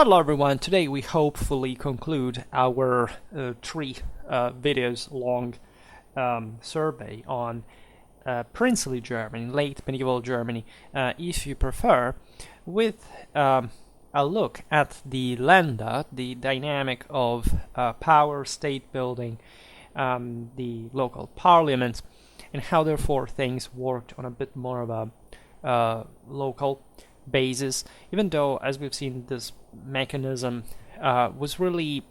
Hello everyone, today we hopefully conclude our three videos long survey on princely Germany, late medieval Germany, if you prefer, with a look at the Länder, the dynamic of power, state building, the local parliaments, and how therefore things worked on a bit more of a local basis, even though, as we've seen, this mechanism was really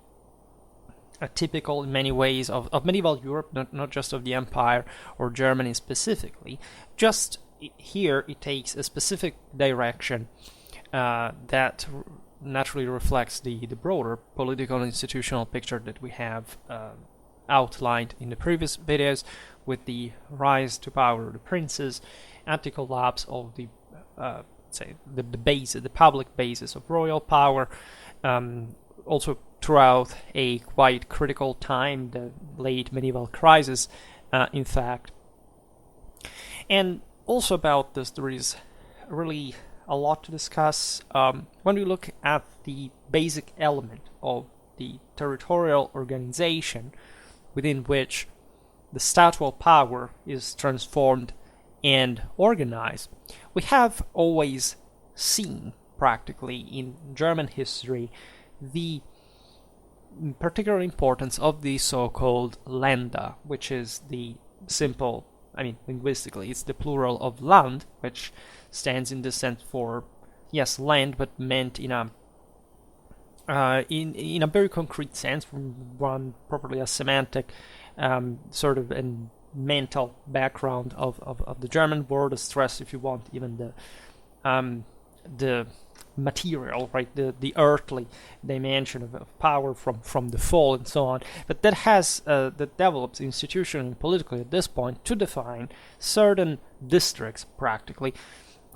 typical in many ways of medieval Europe, not just of the Empire or Germany specifically. Just here it takes a specific direction that naturally reflects the broader political and institutional picture that we have outlined in the previous videos, with the rise to power of the princes and the collapse of the the public basis of royal power, also throughout a quite critical time, the late medieval crisis, in fact. And also about this, there is really a lot to discuss when we look at the basic element of the territorial organization within which the statual power is transformed and organized. We have always seen, practically in German history, the particular importance of the so-called Länder, which is the simple, linguistically, it's the plural of Land, which stands in the sense for, yes, land, but meant in a very concrete sense, from one properly a semantic sort of and mental background of the German word, stress, if you want, even the material, right, the earthly dimension of power from the fall and so on. But that has that develops institutionally and politically at this point to define certain districts, practically,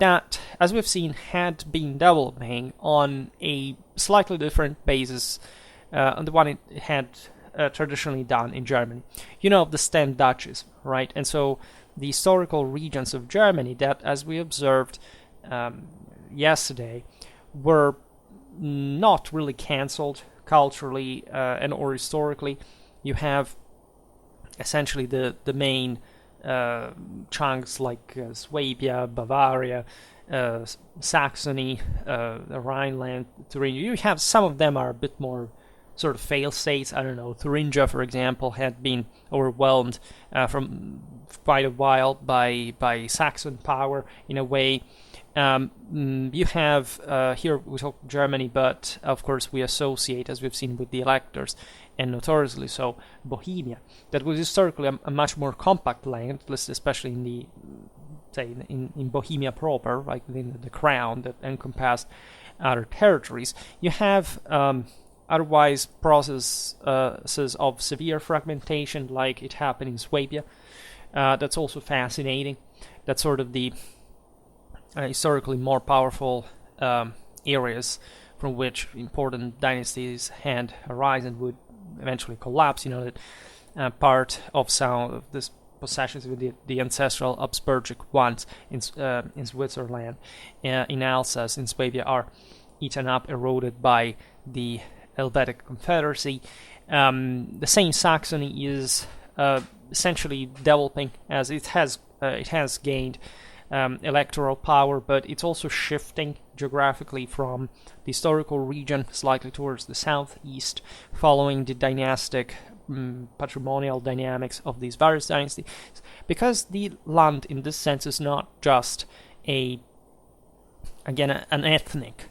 that, as we've seen, had been developing on a slightly different basis on the one it had traditionally done in Germany. You know, the Stand Duchies, right? And so the historical regions of Germany that, as we observed yesterday, were not really cancelled culturally and or historically. You have essentially the main chunks like Swabia, Bavaria, Saxony, the Rhineland, Thuringia. You have some of them are a bit more sort of failed states. I don't know, Thuringia, for example, had been overwhelmed from quite a while by Saxon power in a way. You have here we talk Germany, but of course we associate, as we've seen with the electors, and notoriously so, Bohemia. That was historically a much more compact land, especially in the in Bohemia proper, like within the crown that encompassed other territories. You have otherwise processes of severe fragmentation, like it happened in Swabia. That's also fascinating. That's sort of the historically more powerful areas from which important dynasties had arisen would eventually collapse. You know that part of some of this possessions with the ancestral Habsburgic ones in Switzerland, in Alsace, in Swabia, are eaten up, eroded by the Helvetic Confederacy. The same Saxony is essentially developing as it has gained electoral power, but it's also shifting geographically from the historical region slightly towards the southeast, following the dynastic patrimonial dynamics of these various dynasties, because the land in this sense is not just an ethnic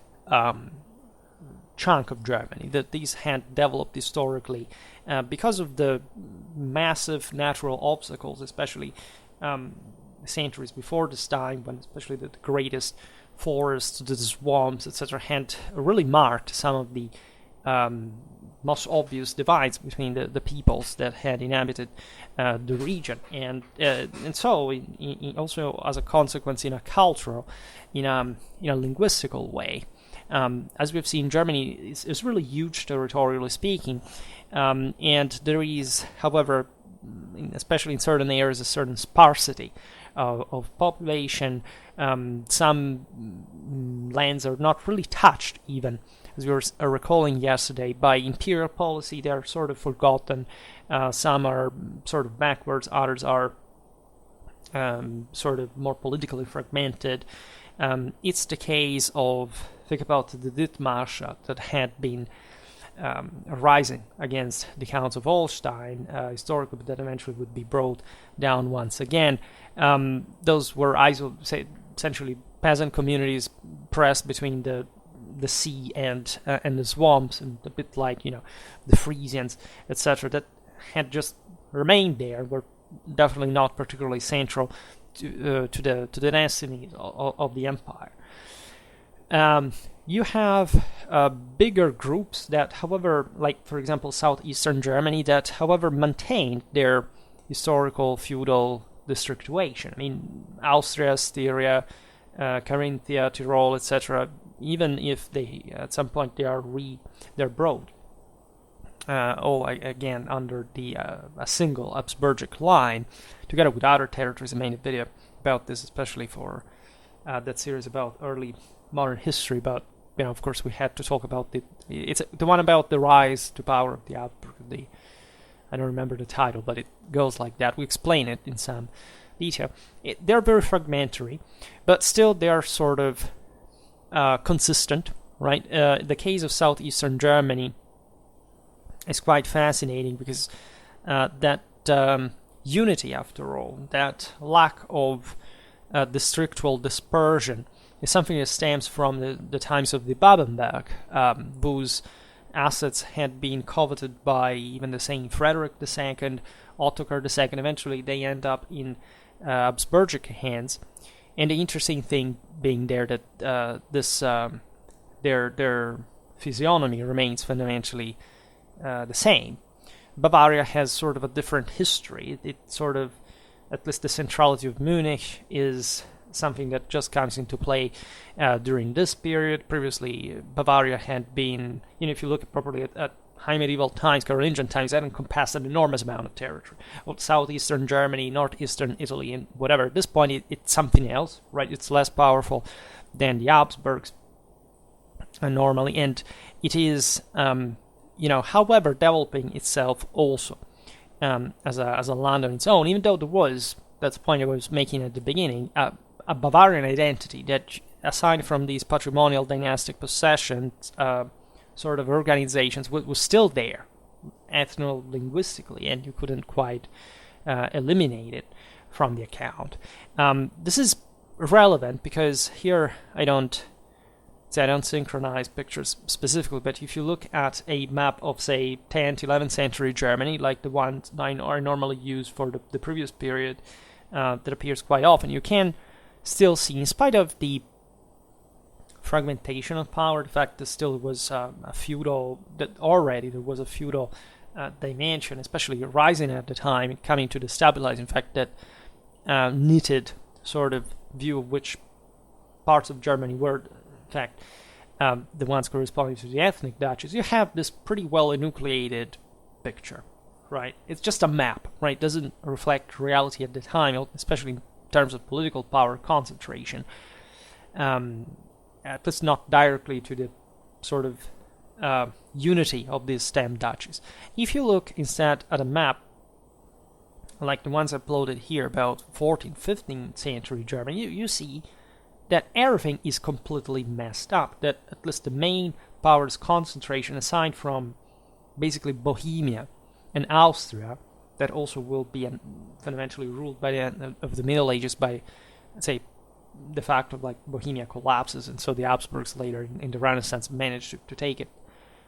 chunk of Germany, that these had developed historically because of the massive natural obstacles, especially centuries before this time, when especially the greatest forests, the swamps, etc., had really marked some of the most obvious divides between the peoples that had inhabited the region, and so also as a consequence, in a cultural, in a linguistical way. As we've seen, Germany is really huge territorially speaking, and there is, however, especially in certain areas, a certain sparsity of population. Some lands are not really touched even as we were recalling yesterday, by imperial policy. They're sort of forgotten. Some are sort of backwards, others are sort of more politically fragmented. It's the case of, think about the Dithmarsha that had been rising against the Counts of Holstein historically, but that eventually would be brought down once again. Those were essentially peasant communities pressed between the sea and the swamps, and a bit like the Frisians, etc., that had just remained there, were definitely not particularly central to the destiny of the empire. You have bigger groups that, however, like for example southeastern Germany, that however maintained their historical feudal districtuation. I mean, Austria, Styria, Carinthia, Tyrol, etc. Even if they at some point they're brought all again under the a single Habsburgic line, together with other territories. I made a video about this, especially for that series about early modern history. But of course, we had to talk about it's the one about the rise to power of the Habsburg. I don't remember the title, but it goes like that. We explain it in some detail. They're very fragmentary, but still they are sort of consistent, right? The case of southeastern Germany is quite fascinating because that unity, after all, that lack of districtual dispersion is something that stems from the times of the Babenberg, whose assets had been coveted by even the same Frederick II, Ottokar II. Eventually, they end up in Habsburgic hands. And the interesting thing being there that their physiognomy remains fundamentally the same. Bavaria has sort of a different history. It sort of, at least the centrality of Munich is something that just comes into play during this period. Previously, Bavaria had been, if you look properly at high medieval times, Carolingian times, that encompassed an enormous amount of territory. Well, southeastern Germany, northeastern Italy, and whatever. At this point, it's something else, right? It's less powerful than the Habsburgs normally, and it is, however, developing itself also as a land on its own. Even though there was, that's the point I was making at the beginning, a Bavarian identity that, aside from these patrimonial dynastic possessions, sort of organizations, was still there, ethno-linguistically, and you couldn't quite eliminate it from the account. This is relevant because here I don't synchronize pictures specifically, but if you look at a map of, say, 10th, 11th century Germany, like the ones I normally use for the previous period, that appears quite often, you can still see, in spite of the fragmentation of power, the fact that still was a feudal, that already there was a feudal dimension, especially rising at the time, coming to destabilize, in fact, that knitted sort of view of which parts of Germany were, in fact, the ones corresponding to the ethnic duchies. You have this pretty well enucleated picture, right? It's just a map, right? It doesn't reflect reality at the time, especially in terms of political power concentration. At least not directly to the sort of unity of these stem duchies. If you look instead at a map like the ones uploaded here about 14th, 15th century Germany, you see that everything is completely messed up, that at least the main powers concentration, aside from basically Bohemia and Austria, that also will be fundamentally ruled by the end of the Middle Ages by, let's say, the fact of like Bohemia collapses, and so the Habsburgs later in the Renaissance managed to take it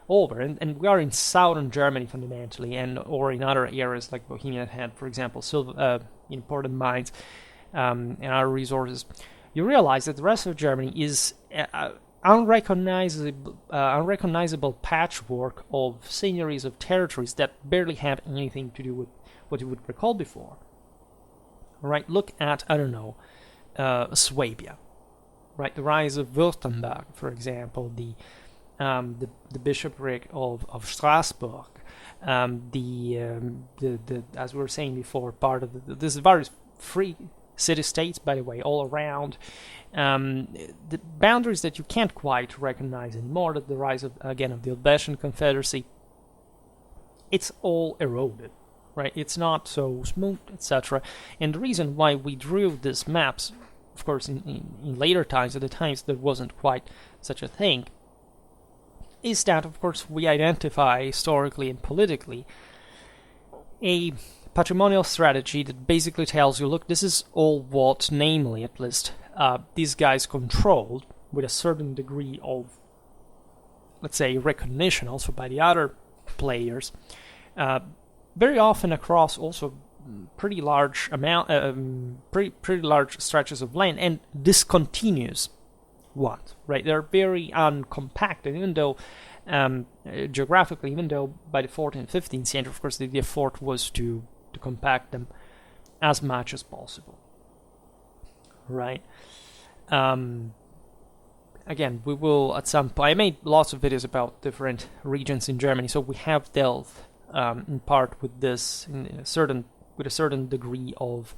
over, and we are in southern Germany fundamentally, and or in other areas like Bohemia had, for example, important mines and other resources. You realize that the rest of Germany is unrecognizable patchwork of seigneuries of territories that barely have anything to do with what you would recall before. Right? Look at, I don't know, Swabia, right? The rise of Württemberg, for example, the bishopric of Strasbourg, the as we were saying before, part of this various free city-states, by the way, all around. The boundaries that you can't quite recognize anymore, that the rise of the Helvetian Confederacy, it's all eroded, right? It's not so smooth, etc. And the reason why we drew these maps, of course, in later times, at the times there wasn't quite such a thing, is that, of course, we identify historically and politically a patrimonial strategy that basically tells you, look, this is all what, namely at least, these guys controlled with a certain degree of, let's say, recognition also by the other players, very often across also pretty large pretty large stretches of land, and discontinuous ones, right? They're very uncompacted, even though geographically, even though by the 14th and 15th century, of course, the effort was to compact them as much as possible, right? Again, we will at some point. I made lots of videos about different regions in Germany, so we have dealt in part with this with a certain degree of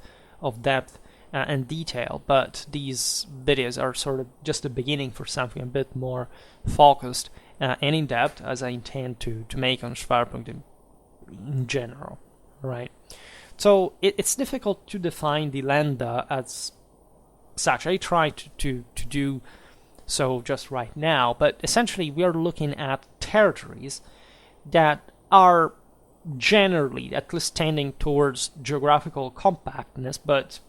depth and detail. But these videos are sort of just the beginning for something a bit more focused and in depth, as I intend to make on Schwerpunkt in general, right? So it's difficult to define the Länder as such. I try to do so just right now, but essentially we are looking at territories that are generally at least tending towards geographical compactness, but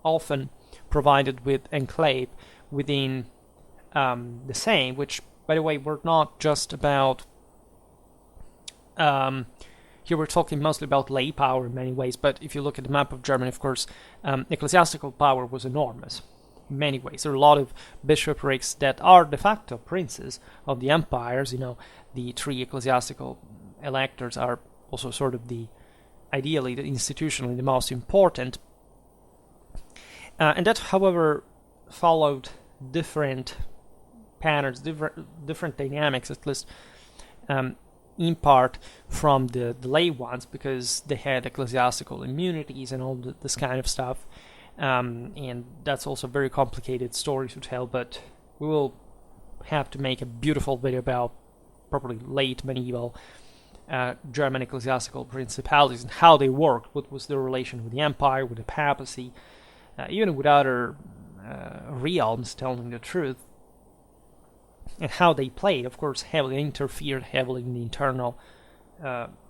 often provided with enclave within the same, which, by the way, we're not just about here we're talking mostly about lay power in many ways, but if you look at the map of Germany, of course, ecclesiastical power was enormous in many ways. There are a lot of bishoprics that are de facto princes of the empires. The three ecclesiastical electors are also sort of ideally, institutionally, the most important. And that, however, followed different patterns, different dynamics, at least in part from the lay ones, because they had ecclesiastical immunities and all this kind of stuff. And that's also a very complicated story to tell, but we will have to make a beautiful video about probably late medieval German ecclesiastical principalities and how they worked, what was their relation with the empire, with the papacy, even with other realms, telling the truth, and how they played, of course, heavily interfered heavily in the internal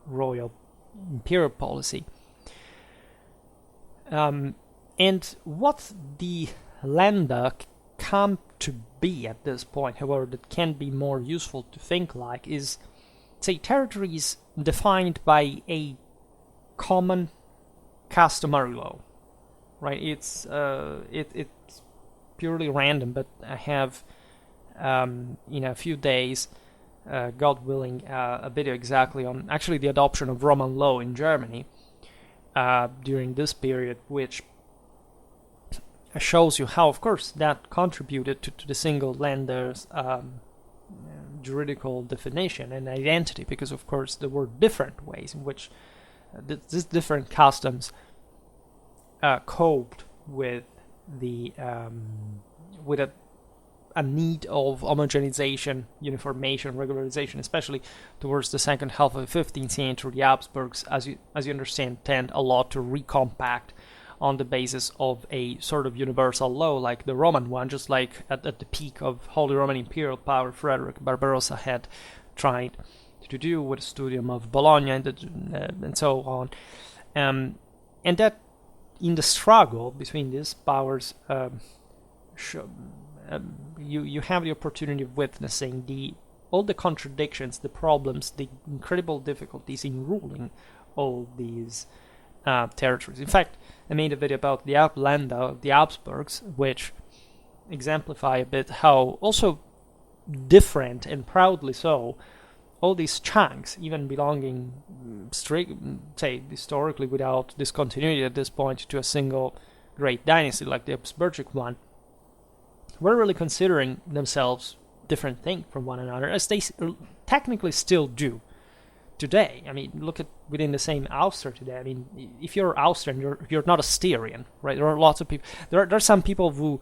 royal imperial policy. And what the Länder come to be at this point, however, that can be more useful to think like, is, say, territories defined by a common customary law, right? It's purely random, but I have in a few days, God willing, a video exactly on actually the adoption of Roman law in Germany during this period, which shows you how, of course, that contributed to the single Länder's juridical definition and identity, because, of course, there were different ways in which these different customs coped with with a need of homogenization, uniformation, regularization, especially towards the second half of the 15th century. The Habsburgs, as you understand, tend a lot to recompact on the basis of a sort of universal law like the Roman one, just like at the peak of Holy Roman Imperial power, Frederick Barbarossa had tried to do with the Studium of Bologna and so on. And that in the struggle between these powers, you have the opportunity of witnessing all the contradictions, the problems, the incredible difficulties in ruling all these territories. In fact, I made a video about the Länder, the Habsburgs, which exemplify a bit how also different and proudly so all these chunks, even belonging say historically without discontinuity at this point to a single great dynasty like the Habsburgic one, were really considering themselves different things from one another, as they technically still do today. I mean, look at within the same Austria today. I mean, if you're Austrian, you're not a Styrian, right? There are lots of people. There are some people who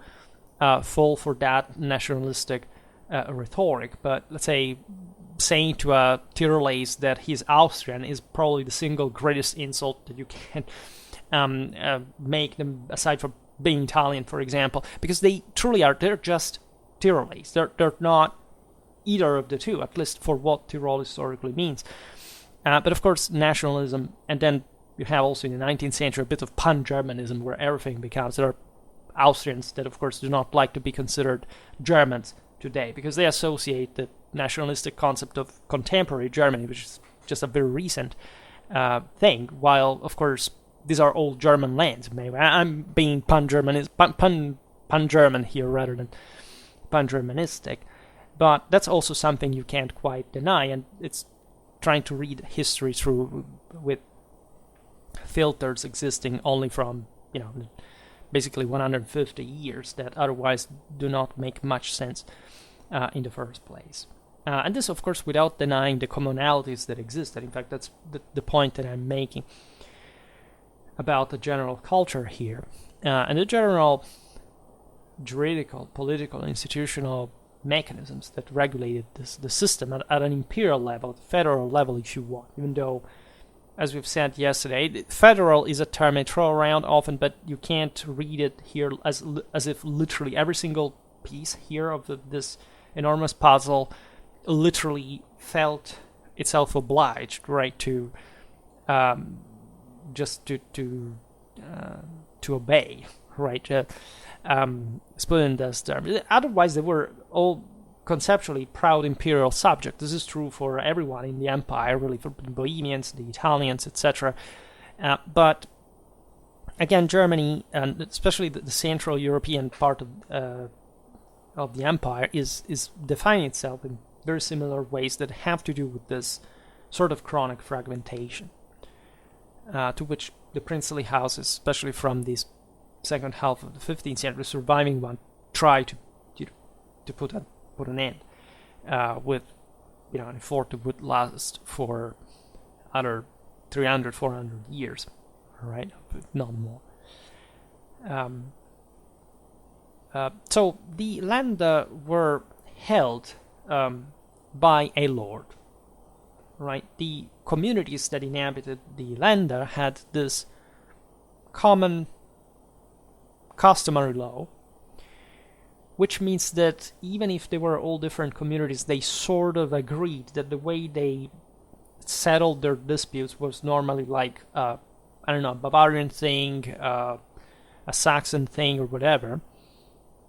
fall for that nationalistic rhetoric, but let's say saying to a Tyrolese that he's Austrian is probably the single greatest insult that you can make them, aside from being Italian, for example, because they truly are. They're just Tyrolese. They're not either of the two, at least for what Tyrol historically means. But of course, nationalism, and then you have also in the 19th century a bit of pan-Germanism, where everything becomes. There are Austrians that, of course, do not like to be considered Germans today because they associate the nationalistic concept of contemporary Germany, which is just a very recent thing, while, of course, these are all German lands. Maybe I'm being pan-German here rather than pan-Germanistic, but that's also something you can't quite deny, and it's trying to read history through with filters existing only from, basically 150 years that otherwise do not make much sense in the first place. And this, of course, without denying the commonalities that existed. In fact, that's the point that I'm making about the general culture here. And the general juridical, political, institutional mechanisms that regulated the system at an imperial level, federal level, if you want. Even though, as we've said yesterday, federal is a term I throw around often, but you can't read it here as if literally every single piece here of this enormous puzzle literally felt itself obliged, right, to just to obey, right? Split in this term. Otherwise, they were all conceptually proud imperial subjects. This is true for everyone in the empire, really, for the Bohemians, the Italians, etc. But again, Germany, and especially the Central European part of the empire, is defining itself in very similar ways that have to do with this sort of chronic fragmentation, to which the princely houses, especially from this second half of the 15th century, surviving one, try to put an end with, an effort that would last for another 300, 400 years, right? Not more. So the Länder were held by a lord, right? The communities that inhabited the Länder had this common customary law, which means that even if they were all different communities, they sort of agreed that the way they settled their disputes was normally like, Bavarian thing, a Saxon thing, or whatever.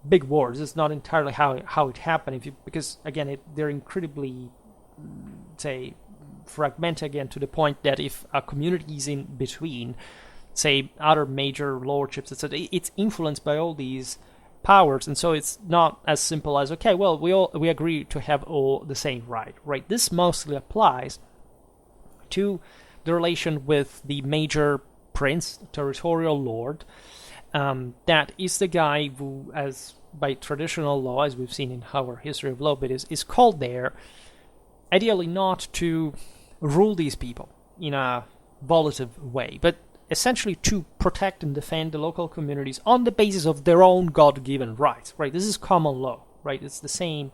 Big wars. It's not entirely how it happened, because again, they're incredibly, say, fragmented again, to the point that if a community is in between, say, other major lordships, etc., it's influenced by all these powers, and so it's not as simple as, okay, well, we agree to have all the same right? This mostly applies to the relation with the major prince, territorial lord. That is the guy who, as by traditional law, as we've seen in our history of law, but is called there, ideally not to rule these people in a volitive way, but essentially to protect and defend the local communities on the basis of their own God-given rights, right? This is common law, right? It's the same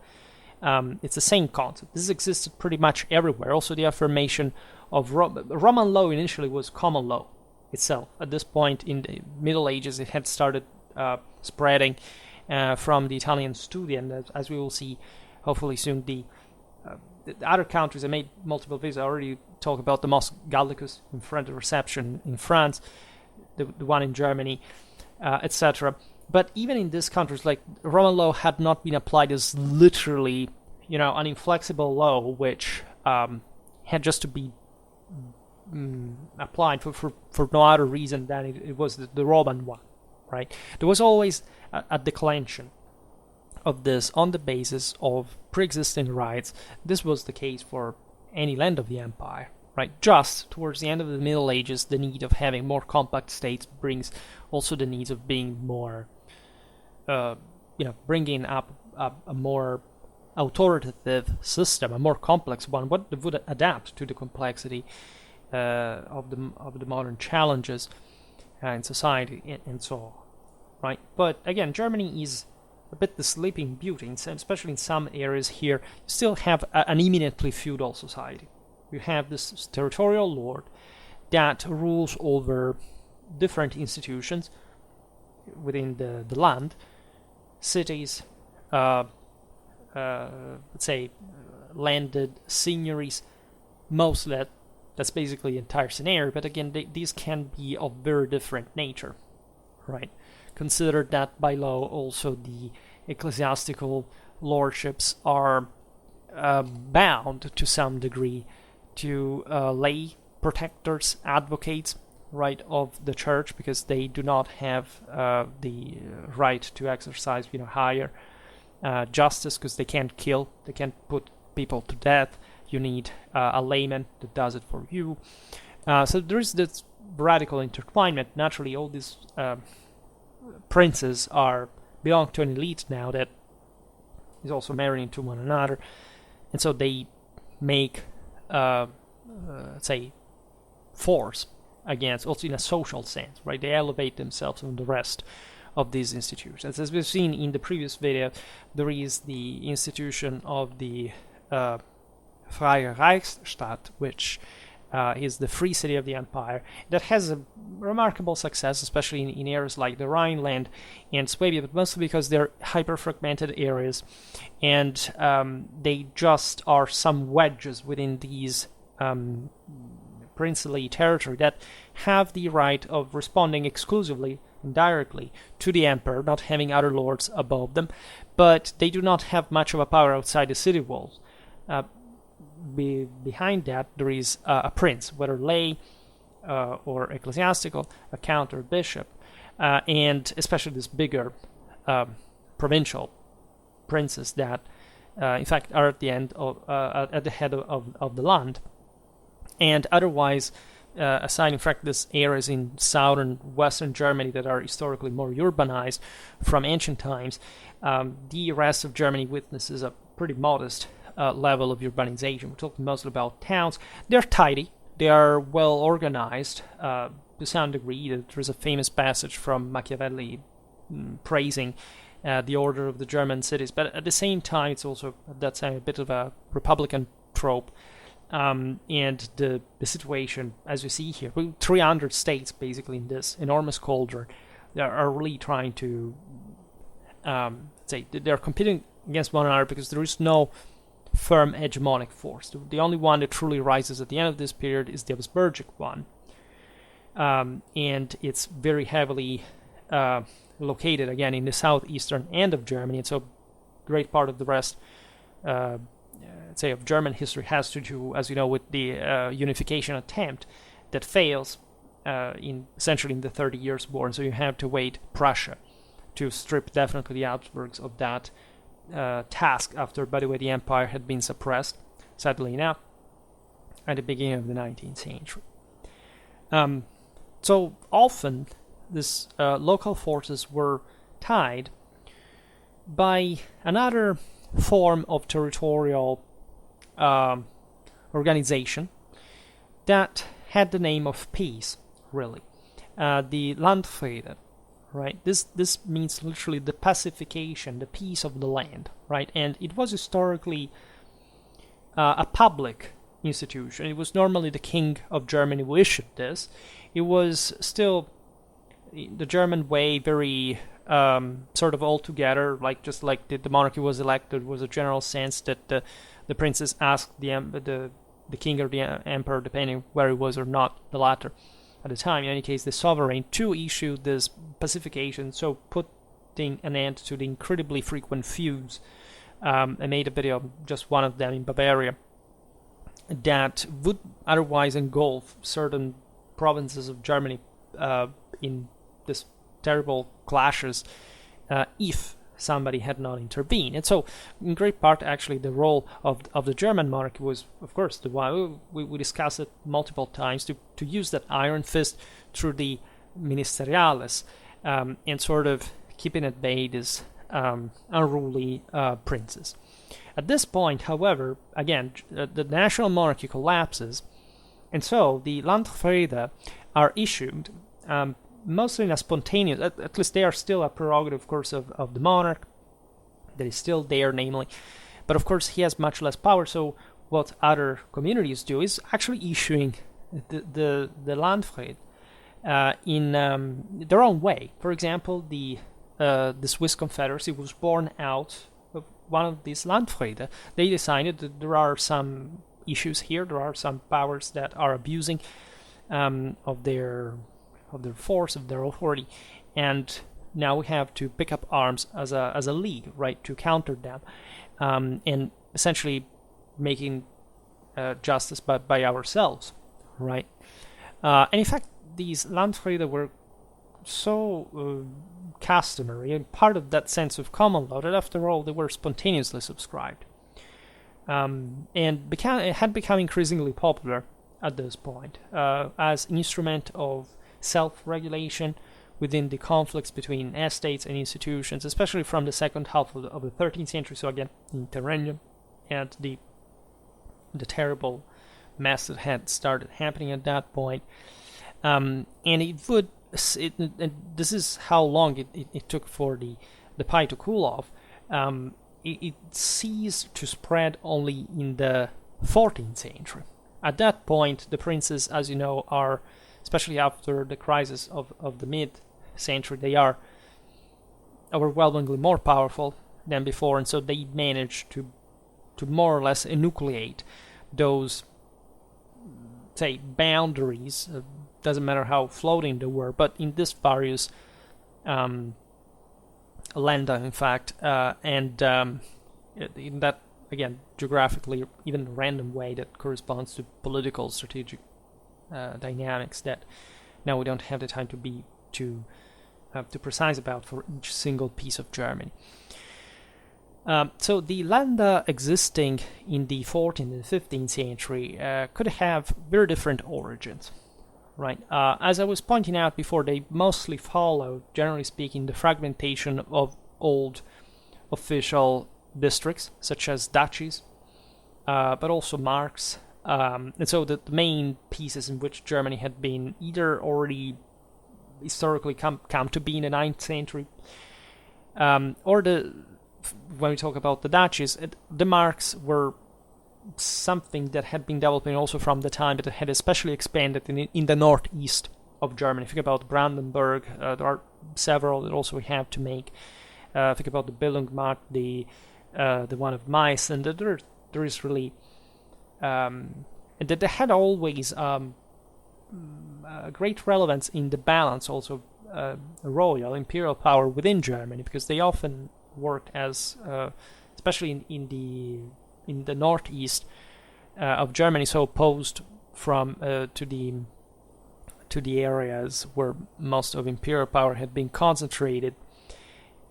concept. This existed pretty much everywhere. Also, the affirmation of Roman law initially was common law itself. At this point in the Middle Ages, it had started spreading from the Italian Studi, and as we will see, hopefully soon, the other countries. I made multiple videos. I already talked about the Mos Gallicus in front of reception in France, the one in Germany, etc. But even in these countries, like, Roman law had not been applied as literally, an inflexible law which had just to be applied for no other reason than it was the Roman one, right? There was always a declension of this on the basis of pre-existing rights. This was the case for any land of the empire, right? Just towards the end of the Middle Ages, the need of having more compact states brings also the needs of being more, bringing up a more authoritative system, a more complex one, what would adapt to the complexity of the modern challenges in society and so on, right? But again, Germany is a bit the sleeping beauty, especially in some areas here. You still have an eminently feudal society. You have this territorial lord that rules over different institutions within the land, cities, let's say landed seigneuries, mostly that's basically the entire scenario. But again, these can be of very different nature, right? Consider that by law also the ecclesiastical lordships are bound to some degree to lay protectors, advocates, right, of the church, because they do not have the right to exercise, higher justice, because they can't kill, they can't put people to death. You need a layman that does it for you. So there is this radical intertwinement. Naturally, all these princes belong to an elite now that is also marrying to one another, and so they make, let's say, force against, also in a social sense, right? They elevate themselves from the rest of these institutions. As we've seen in the previous video, there is the institution of the Freie Reichsstadt, which is the free city of the empire, that has a remarkable success, especially in areas like the Rhineland and Swabia, but mostly because they're hyper-fragmented areas, and they just are some wedges within these princely territory that have the right of responding exclusively and directly to the emperor, not having other lords above them, but they do not have much of a power outside the city walls. Behind that, there is a prince, whether lay or ecclesiastical, a count or bishop, and especially this bigger provincial princes that, in fact, are at the end at the head of the land. And otherwise, aside, in fact, these areas in southern western Germany that are historically more urbanized from ancient times, the rest of Germany witnesses a pretty modest level of urbanization. We're talking mostly about towns. They're tidy, they are well organized to some degree. There's a famous passage from Machiavelli praising the order of the German cities, but at the same time, it's also at that time a bit of a republican trope. And the situation, as you see here, 300 states basically in this enormous cauldron, they are really trying to say they're competing against one another because there is no firm hegemonic force. The only one that truly rises at the end of this period is the Habsburgic one, and it's very heavily located again in the southeastern end of Germany, and so great part of the rest say of German history has to do, as you know, with the unification attempt that fails essentially in the 30 Years' War, and so you have to wait Prussia to strip definitely the Habsburgs of that task after, by the way, the empire had been suppressed, sadly enough, at the beginning of the 19th century. So often these local forces were tied by another form of territorial organization that had the name of peace, really. The Landtage, right? This means literally the pacification, the peace of the land, right? And it was historically a public institution. It was normally the king of Germany who issued this. It was still the German way, very sort of all together, like just like the monarchy was elected, was a general sense that the princes asked the king or the emperor, depending where he was or not, the latter at the time, in any case, the sovereign, to issue this pacification, so putting an end to the incredibly frequent feuds. I made a video of just one of them in Bavaria that would otherwise engulf certain provinces of Germany in this terrible clashes if somebody had not intervened. And so, in great part, actually, the role of the German monarchy was, of course, the one we discussed it multiple times, to use that iron fist through the ministeriales and sort of keeping at bay these unruly princes. At this point, however, again, the national monarchy collapses, and so the Landfriede are issued mostly in a spontaneous, at least they are still a prerogative, of course, of the monarch, that is still there, namely. But of course, he has much less power, so what other communities do is actually issuing the Landfried in their own way. For example, the Swiss Confederacy was born out of one of these Landfriede. They decided that there are some issues here, there are some powers that are abusing of their force, of their authority, and now we have to pick up arms as a league, right, to counter them, and essentially making justice by ourselves, right? And in fact, these Landfriede were so customary and part of that sense of common law that after all they were spontaneously subscribed, and had become increasingly popular at this point as an instrument of self-regulation within the conflicts between estates and institutions, especially from the second half of the 13th century. So again, in Terrenium and the terrible mess that had started happening at that point. And this is how long it took for the pie to cool off. It ceased to spread only in the 14th century. At that point, the princes, as you know, are, especially after the crisis of the mid-century, they are overwhelmingly more powerful than before, and so they manage to more or less enucleate those, say, boundaries. Doesn't matter how floating they were, but in this various Länder, in fact, and in that, again, geographically, even random way that corresponds to political, strategic dynamics that now we don't have the time to be too precise about for each single piece of Germany. So the Länder existing in the 14th and 15th century could have very different origins, right? As I was pointing out before, they mostly followed, generally speaking, the fragmentation of old official districts, such as duchies, but also marks. And so the main pieces in which Germany had been either already historically come to be in the 9th century, or when we talk about the duchies, the marks were something that had been developing also from the time, but it had especially expanded in the northeast of Germany. Think about Brandenburg, there are several that also we have to make. Think about the Bildungsmark, the one of Mainz, and there is really that they had always a great relevance in the balance also royal imperial power within Germany, because they often worked as especially in the northeast of Germany, so opposed from to the areas where most of imperial power had been concentrated,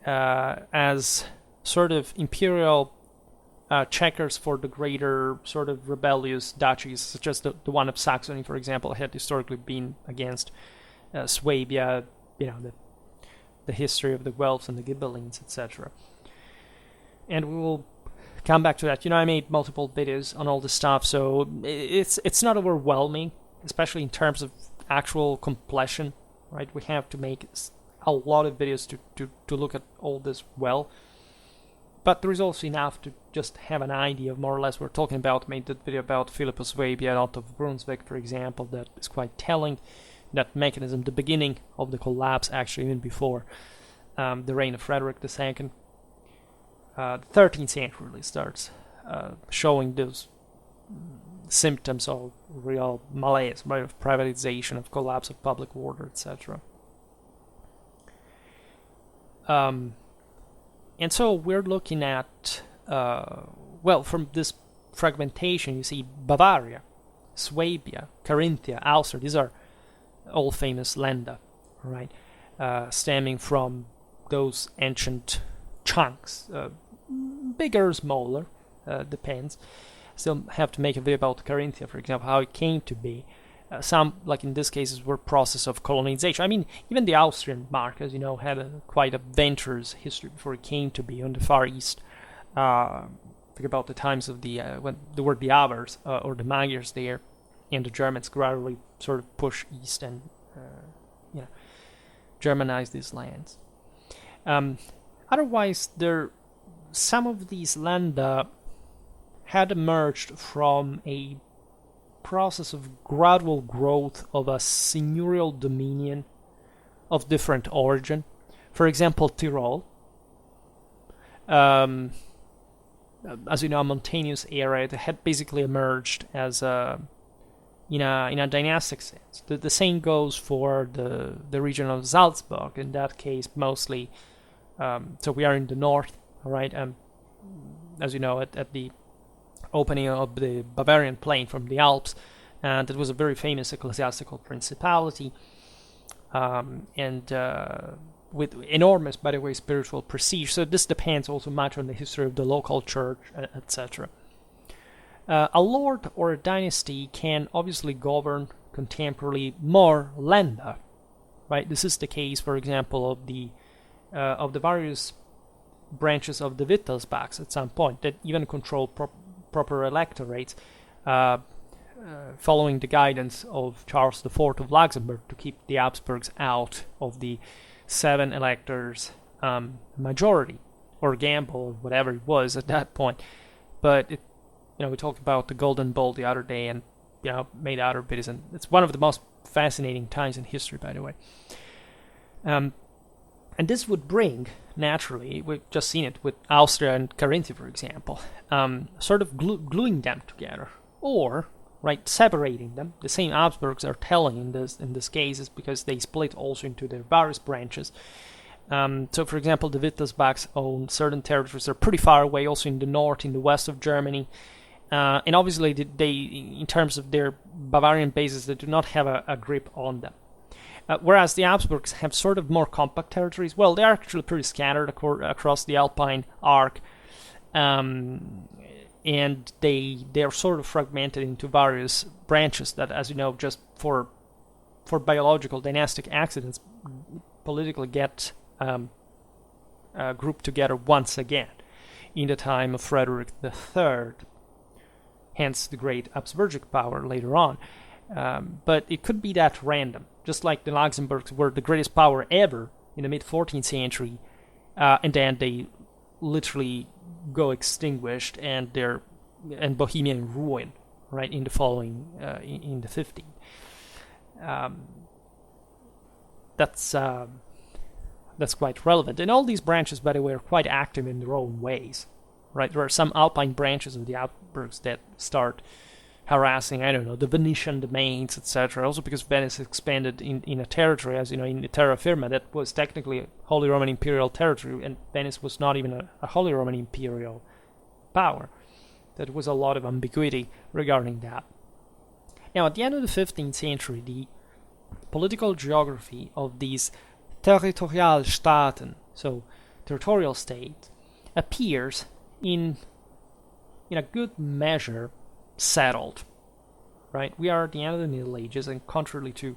as sort of imperial checkers for the greater sort of rebellious duchies, such as the one of Saxony, for example, had historically been against Swabia, the history of the Guelphs and the Ghibellines, etc. And we will come back to that. I made multiple videos on all this stuff, so it's not overwhelming, especially in terms of actual completion, right? We have to make a lot of videos to look at all this well. But there is also enough to just have an idea of more or less what we're talking about. I made that video about Philip of Swabia and Otto of Brunswick, for example, that is quite telling. That mechanism, the beginning of the collapse, actually even before the reign of Frederick II. The 13th century really starts showing those symptoms of real malaise, right, of privatization, of collapse of public order, etc. And so we're looking at, from this fragmentation, you see Bavaria, Swabia, Carinthia, Austria, these are all famous Länder, right? Stemming from those ancient chunks, bigger or smaller, depends. Still have to make a video about Carinthia, for example, how it came to be. Some, like in this case, were process of colonization. I mean, even the Austrian mark, as you know, had quite a adventurous history before it came to be on the Far East. think about the times of the when there were the Avars or the Magyars there, and the Germans gradually sort of push east and Germanize these lands. Otherwise, some of these Länder had emerged from a process of gradual growth of a seigneurial dominion of different origin. For example, Tyrol, as you know, a mountainous area that had basically emerged as in a dynastic sense. The same goes for the region of Salzburg. In that case, mostly. So we are in the north, all right. As you know, at the opening of the Bavarian plain from the Alps, and it was a very famous ecclesiastical principality, and with enormous, by the way, spiritual prestige. So this depends also much on the history of the local church, etc. A lord or a dynasty can obviously govern contemporarily more Länder, right? This is the case, for example, of the various branches of the Wittelsbachs at some point that even control proper electorates, following the guidance of Charles IV of Luxembourg to keep the Habsburgs out of the 7 electors majority, or gamble, or whatever it was at that point. But we talked about the Golden Bull the other day, and made other videos, and it's one of the most fascinating times in history, by the way. And this would bring, naturally, we've just seen it with Austria and Carinthia, for example, sort of gluing them together, or separating them. The same Habsburgs are telling in this case is because they split also into their various branches. So, for example, the Wittelsbachs own certain territories that are pretty far away, also in the north, in the west of Germany. And obviously, they, in terms of their Bavarian bases, they do not have a grip on them. Whereas the Habsburgs have sort of more compact territories. Well, they are actually pretty scattered across the Alpine arc. And they are sort of fragmented into various branches that, as you know, just for biological dynastic accidents, politically get grouped together once again in the time of Frederick III, hence the great Habsburgic power later on. But it could be that random, just like the Luxembourgs were the greatest power ever in the mid-14th century, and then they literally go extinguished and Bohemian ruin, right, in the following, in the 15th. That's quite relevant. And all these branches, by the way, are quite active in their own ways, right? There are some Alpine branches of the Habsburgs that start harassing, the Venetian domains, etc. Also because Venice expanded in a territory, as you know, in the terra firma, that was technically a Holy Roman Imperial territory, and Venice was not even a Holy Roman Imperial power. There was a lot of ambiguity regarding that. Now, at the end of the 15th century, the political geography of these Territorialstaaten, so territorial states, appears in a good measure settled, right? We are at the end of the Middle Ages, and contrary to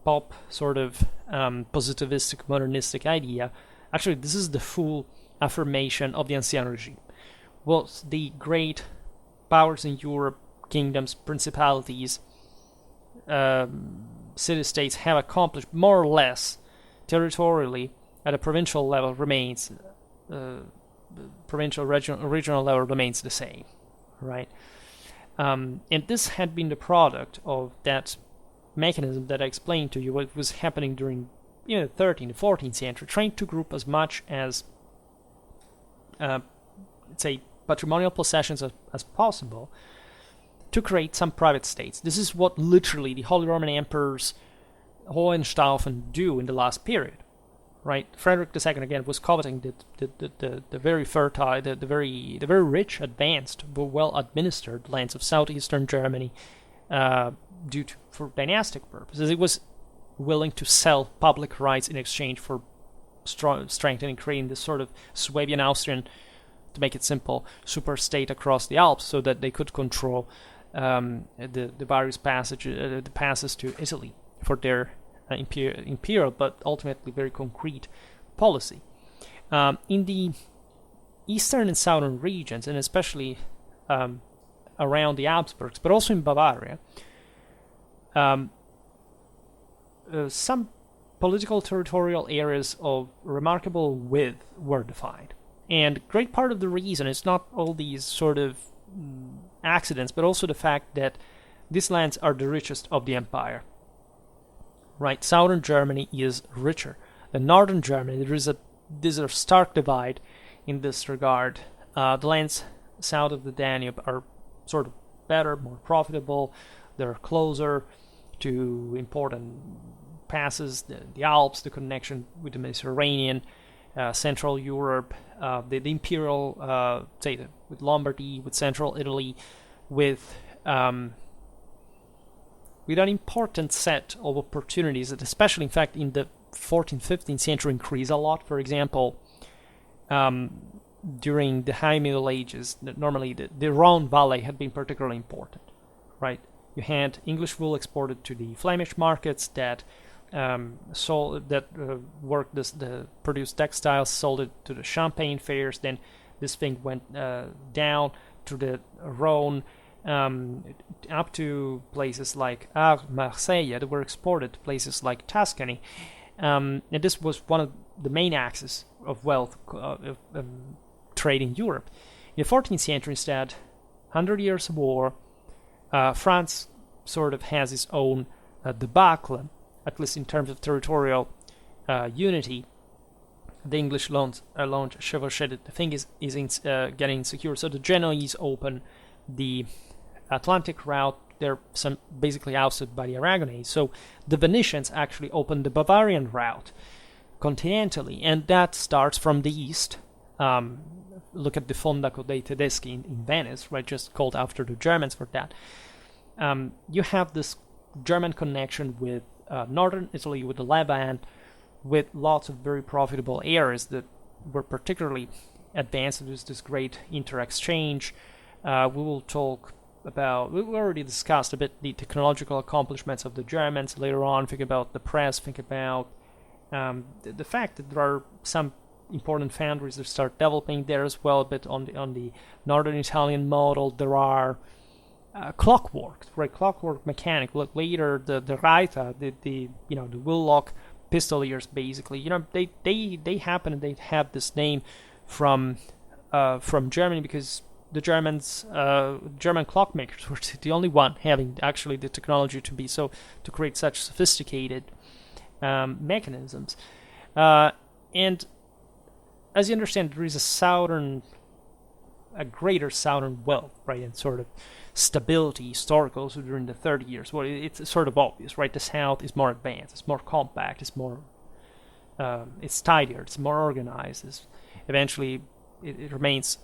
pop sort of positivistic, modernistic idea, actually this is the full affirmation of the Ancien regime. What the great powers in Europe, kingdoms, principalities, city-states have accomplished more or less territorially at a provincial level remains, regional level remains the same, right? And this had been the product of that mechanism that I explained to you, what was happening during the 13th, 14th century, trying to group as much as, say, patrimonial possessions as possible to create some private states. This is what literally the Holy Roman Emperors Hohenstaufen do in the last period, right? Frederick II again was coveting the very fertile, the very rich, advanced, but well administered lands of southeastern Germany, for dynastic purposes. He was willing to sell public rights in exchange for strengthening, creating this sort of Swabian Austrian, to make it simple, super state across the Alps, so that they could control the various passes to Italy for their imperial but ultimately very concrete policy. In the eastern and southern regions, and especially around the Habsburgs, but also in Bavaria, some political territorial areas of remarkable width were defined. And great part of the reason is not all these sort of accidents, but also the fact that these lands are the richest of the empire. Right, southern Germany is richer than northern Germany. There's a stark divide in this regard. The lands south of the Danube are sort of better, more profitable. They're closer to important passes, the Alps, the connection with the Mediterranean, Central Europe, the imperial, with Lombardy, with Central Italy, with an important set of opportunities that, especially in fact in the 14th, 15th century, increase a lot. For example, during the High Middle Ages, normally the Rhone Valley had been particularly important, right? You had English wool exported to the Flemish markets that produced textiles, sold it to the Champagne fairs. Then this thing went down to the Rhone, up to places like Marseille, that were exported to places like Tuscany. And this was one of the main axes of wealth trade in Europe. In the 14th century, instead, 100 Years of War, France sort of has its own debacle, at least in terms of territorial unity. The English launch chevauché. The thing is getting insecure. So the Genoese open the Atlantic route. They're basically ousted by the Aragonese. So the Venetians actually opened the Bavarian route continentally, and that starts from the east. Look at the Fondaco dei Tedeschi in Venice, right? Just called after the Germans for that. You have this German connection with northern Italy, with the Levant, with lots of very profitable areas that were particularly advanced. There's this great inter-exchange. We will talk about, we already discussed a bit the technological accomplishments of the Germans later on. Think about the press, think about the fact that there are some important foundries that start developing there as well. But on the northern Italian model, there are clockwork, right? Clockwork mechanic. Look, later the Reiter, the Willock pistoliers, basically, they happen, and they have this name from Germany, because the German clockmakers were the only one having actually the technology to create such sophisticated mechanisms. And as you understand, there is a greater southern wealth, right, and sort of stability historical also during the 30 years. Well, it's sort of obvious, right? The South is more advanced, it's more compact, it's tidier, it's more organized. Eventually, it remains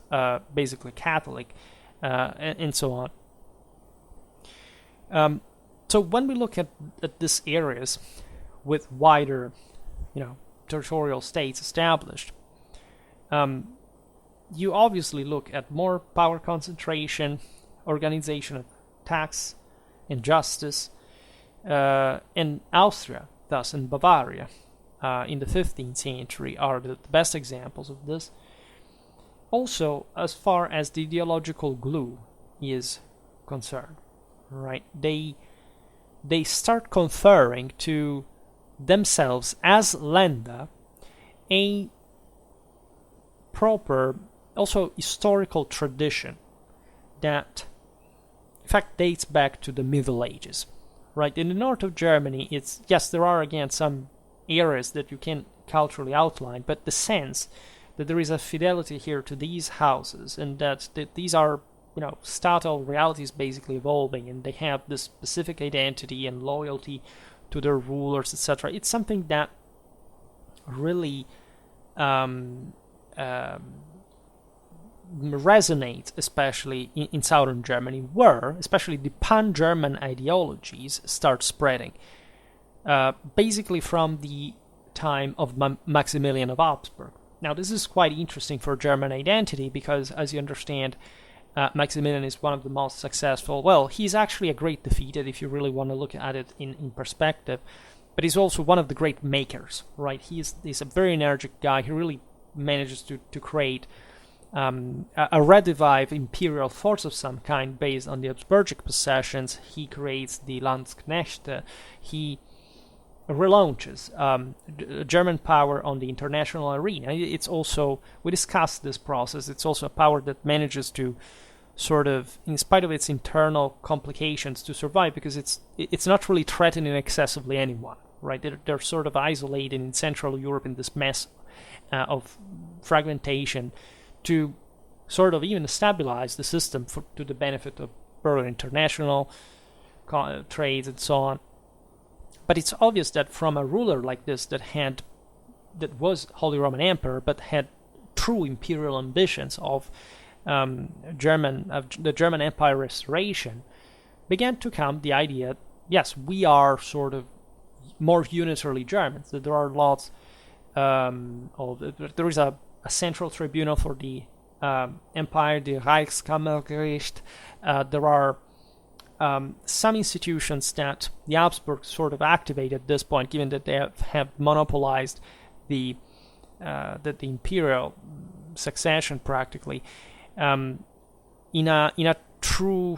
basically Catholic, and so on. So when we look at these areas with wider, territorial states established, you obviously look at more power concentration, organization of tax and justice. In Austria, thus in Bavaria, in the 15th century, are the best examples of this. Also, as far as the ideological glue is concerned, right? They start conferring to themselves as Länder a proper, also historical tradition that, in fact, dates back to the Middle Ages, right? In the north of Germany, there are again some areas that you can culturally outline, but the sense that there is a fidelity here to these houses, and that these are, statal realities basically evolving, and they have this specific identity and loyalty to their rulers, etc. It's something that really resonates, especially in southern Germany, where especially the pan-German ideologies start spreading, basically from the time of Maximilian of Habsburg. Now, this is quite interesting for German identity, because, as you understand, Maximilian is one of the most successful. Well, he's actually a great defeated, if you really want to look at it in perspective, but he's also one of the great makers, right? He's a very energetic guy. He really manages to create a redivive imperial force of some kind based on the Habsburgic possessions. He creates the Landsknechte. He relaunches German power on the international arena. It's also, we discussed this process, it's also a power that manages to sort of, in spite of its internal complications, to survive, because it's not really threatening excessively anyone, right? They're sort of isolated in Central Europe in this mess of fragmentation, to sort of even stabilize the system to the benefit of further international trades and so on. But it's obvious that from a ruler like this that was Holy Roman Emperor but had true imperial ambitions of the German Empire restoration, began to come the idea, yes, we are sort of more unitarily Germans, that there are lots there is a central tribunal for the empire, the Reichskammergericht. There are some institutions that the Habsburgs sort of activate at this point, given that they have monopolized the imperial succession practically, in a true,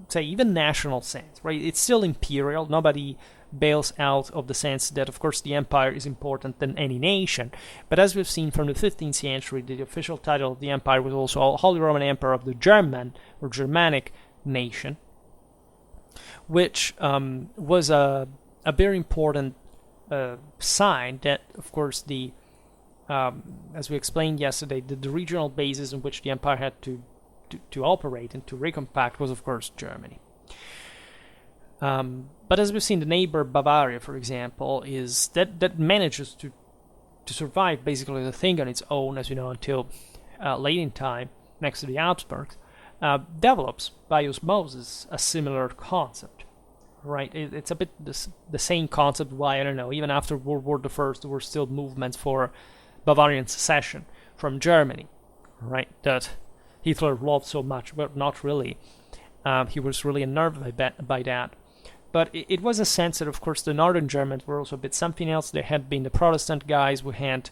say, even national sense, right? It's still imperial. Nobody bails out of the sense that, of course, the empire is important than any nation. But as we've seen from the 15th century, the official title of the empire was also Holy Roman Emperor of the German or Germanic nation, which was a very important sign that, of course, as we explained yesterday, the regional basis in which the empire had to operate and to recompact was, of course, Germany. But as we've seen, the neighbor Bavaria, for example, is that manages to survive basically the thing on its own, as you know, until late in time, next to the Habsburgs, develops by osmosis a similar concept, right? It's a bit the same concept. Why, I don't know, even after World War I, there were still movements for Bavarian secession from Germany, right? That Hitler loved so much, but not really. He was really unnerved by that. But it was a sense that, of course, the northern Germans were also a bit something else. They had been the Protestant guys who had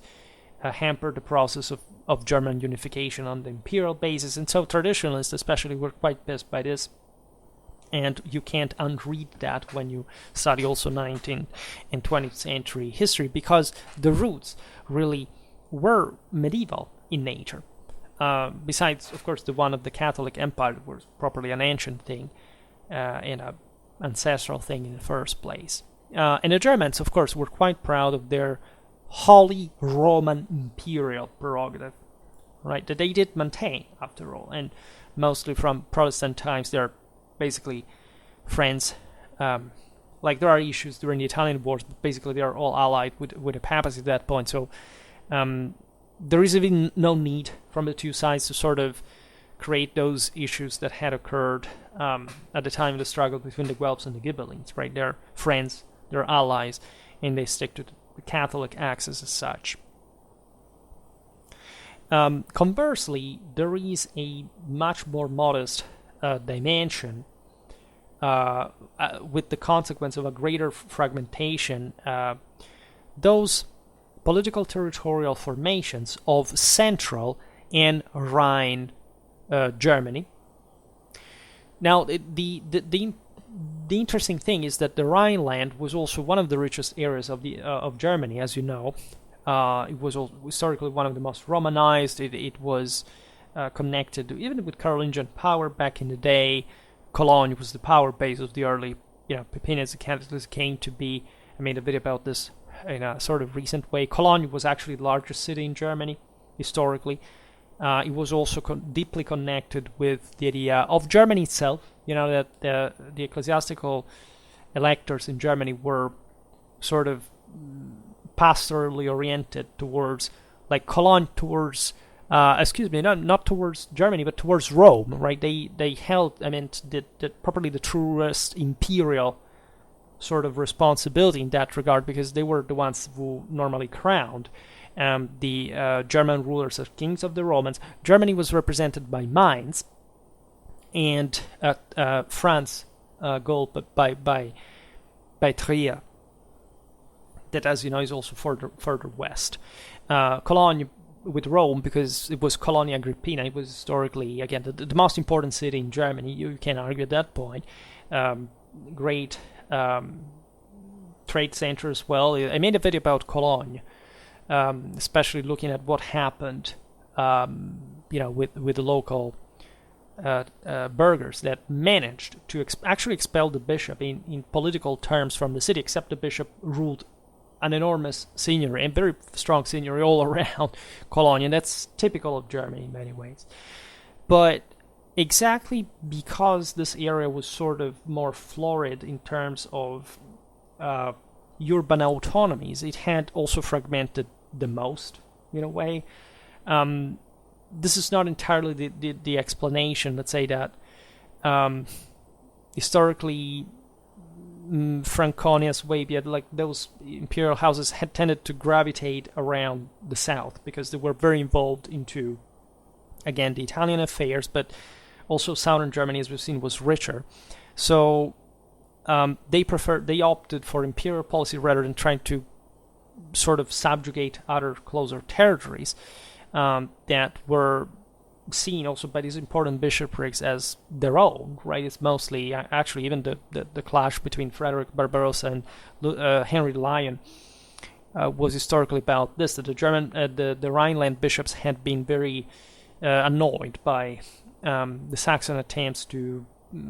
hampered the process of German unification on the imperial basis. And so traditionalists especially were quite pissed by this. And you can't unread that when you study also 19th and 20th century history, because the roots really were medieval in nature. Besides, of course, the one of the Catholic Empire was properly an ancient thing and an ancestral thing in the first place. And the Germans, of course, were quite proud of their Holy Roman Imperial prerogative, right? That they did maintain, after all. And mostly from Protestant times, they're basically friends. Like, there are issues during the Italian wars, but basically they are all allied with the papacy at that point. So there is even no need from the two sides to sort of create those issues that had occurred at the time of the struggle between the Guelphs and the Ghibellines, right? They're friends, they're allies, and they stick to the Catholic axis as such. Conversely, there is a much more modest dimension with the consequence of a greater fragmentation. Those political territorial formations of Central and Rhine Germany. Now, the interesting thing is that the Rhineland was also one of the richest areas of Germany, as you know. It was historically one of the most Romanized. It was connected even with Carolingian power back in the day. Cologne was the power base of the early, Pepinians and Catholics came to be. I made a video about this in a sort of recent way. Cologne was actually the largest city in Germany historically. It was also deeply connected with the idea of Germany itself. That the ecclesiastical electors in Germany were sort of pastorally oriented towards, like Cologne towards, not towards Germany, but towards Rome, right? They held, probably the truest imperial sort of responsibility in that regard, because they were the ones who normally crowned the German rulers as kings of the Romans. Germany was represented by Mainz, and France Gaul by Trier. That, as you know, is also further west. Cologne with Rome because it was Colonia Agrippina. It was historically, again, the most important city in Germany. You can't argue at that point. Great trade center as well. I made a video about Cologne, especially looking at what happened, with the local burghers that managed to actually expel the bishop in political terms from the city, except the bishop ruled an enormous seigneury and very strong seigneury all around Cologne, and that's typical of Germany in many ways. But exactly because this area was sort of more florid in terms of urban autonomies, it had also fragmented the most, in a way. This is not entirely the explanation. Let's say that historically, Franconia, Swabia, like those imperial houses had tended to gravitate around the south because they were very involved into, again, the Italian affairs, but also southern Germany, as we've seen, was richer. So they opted for imperial policy rather than trying to sort of subjugate other closer territories that were seen also by these important bishoprics as their own, right? It's mostly, actually, even the clash between Frederick Barbarossa and Henry the Lion was historically about this, that the Rhineland bishops had been very annoyed by the Saxon attempts to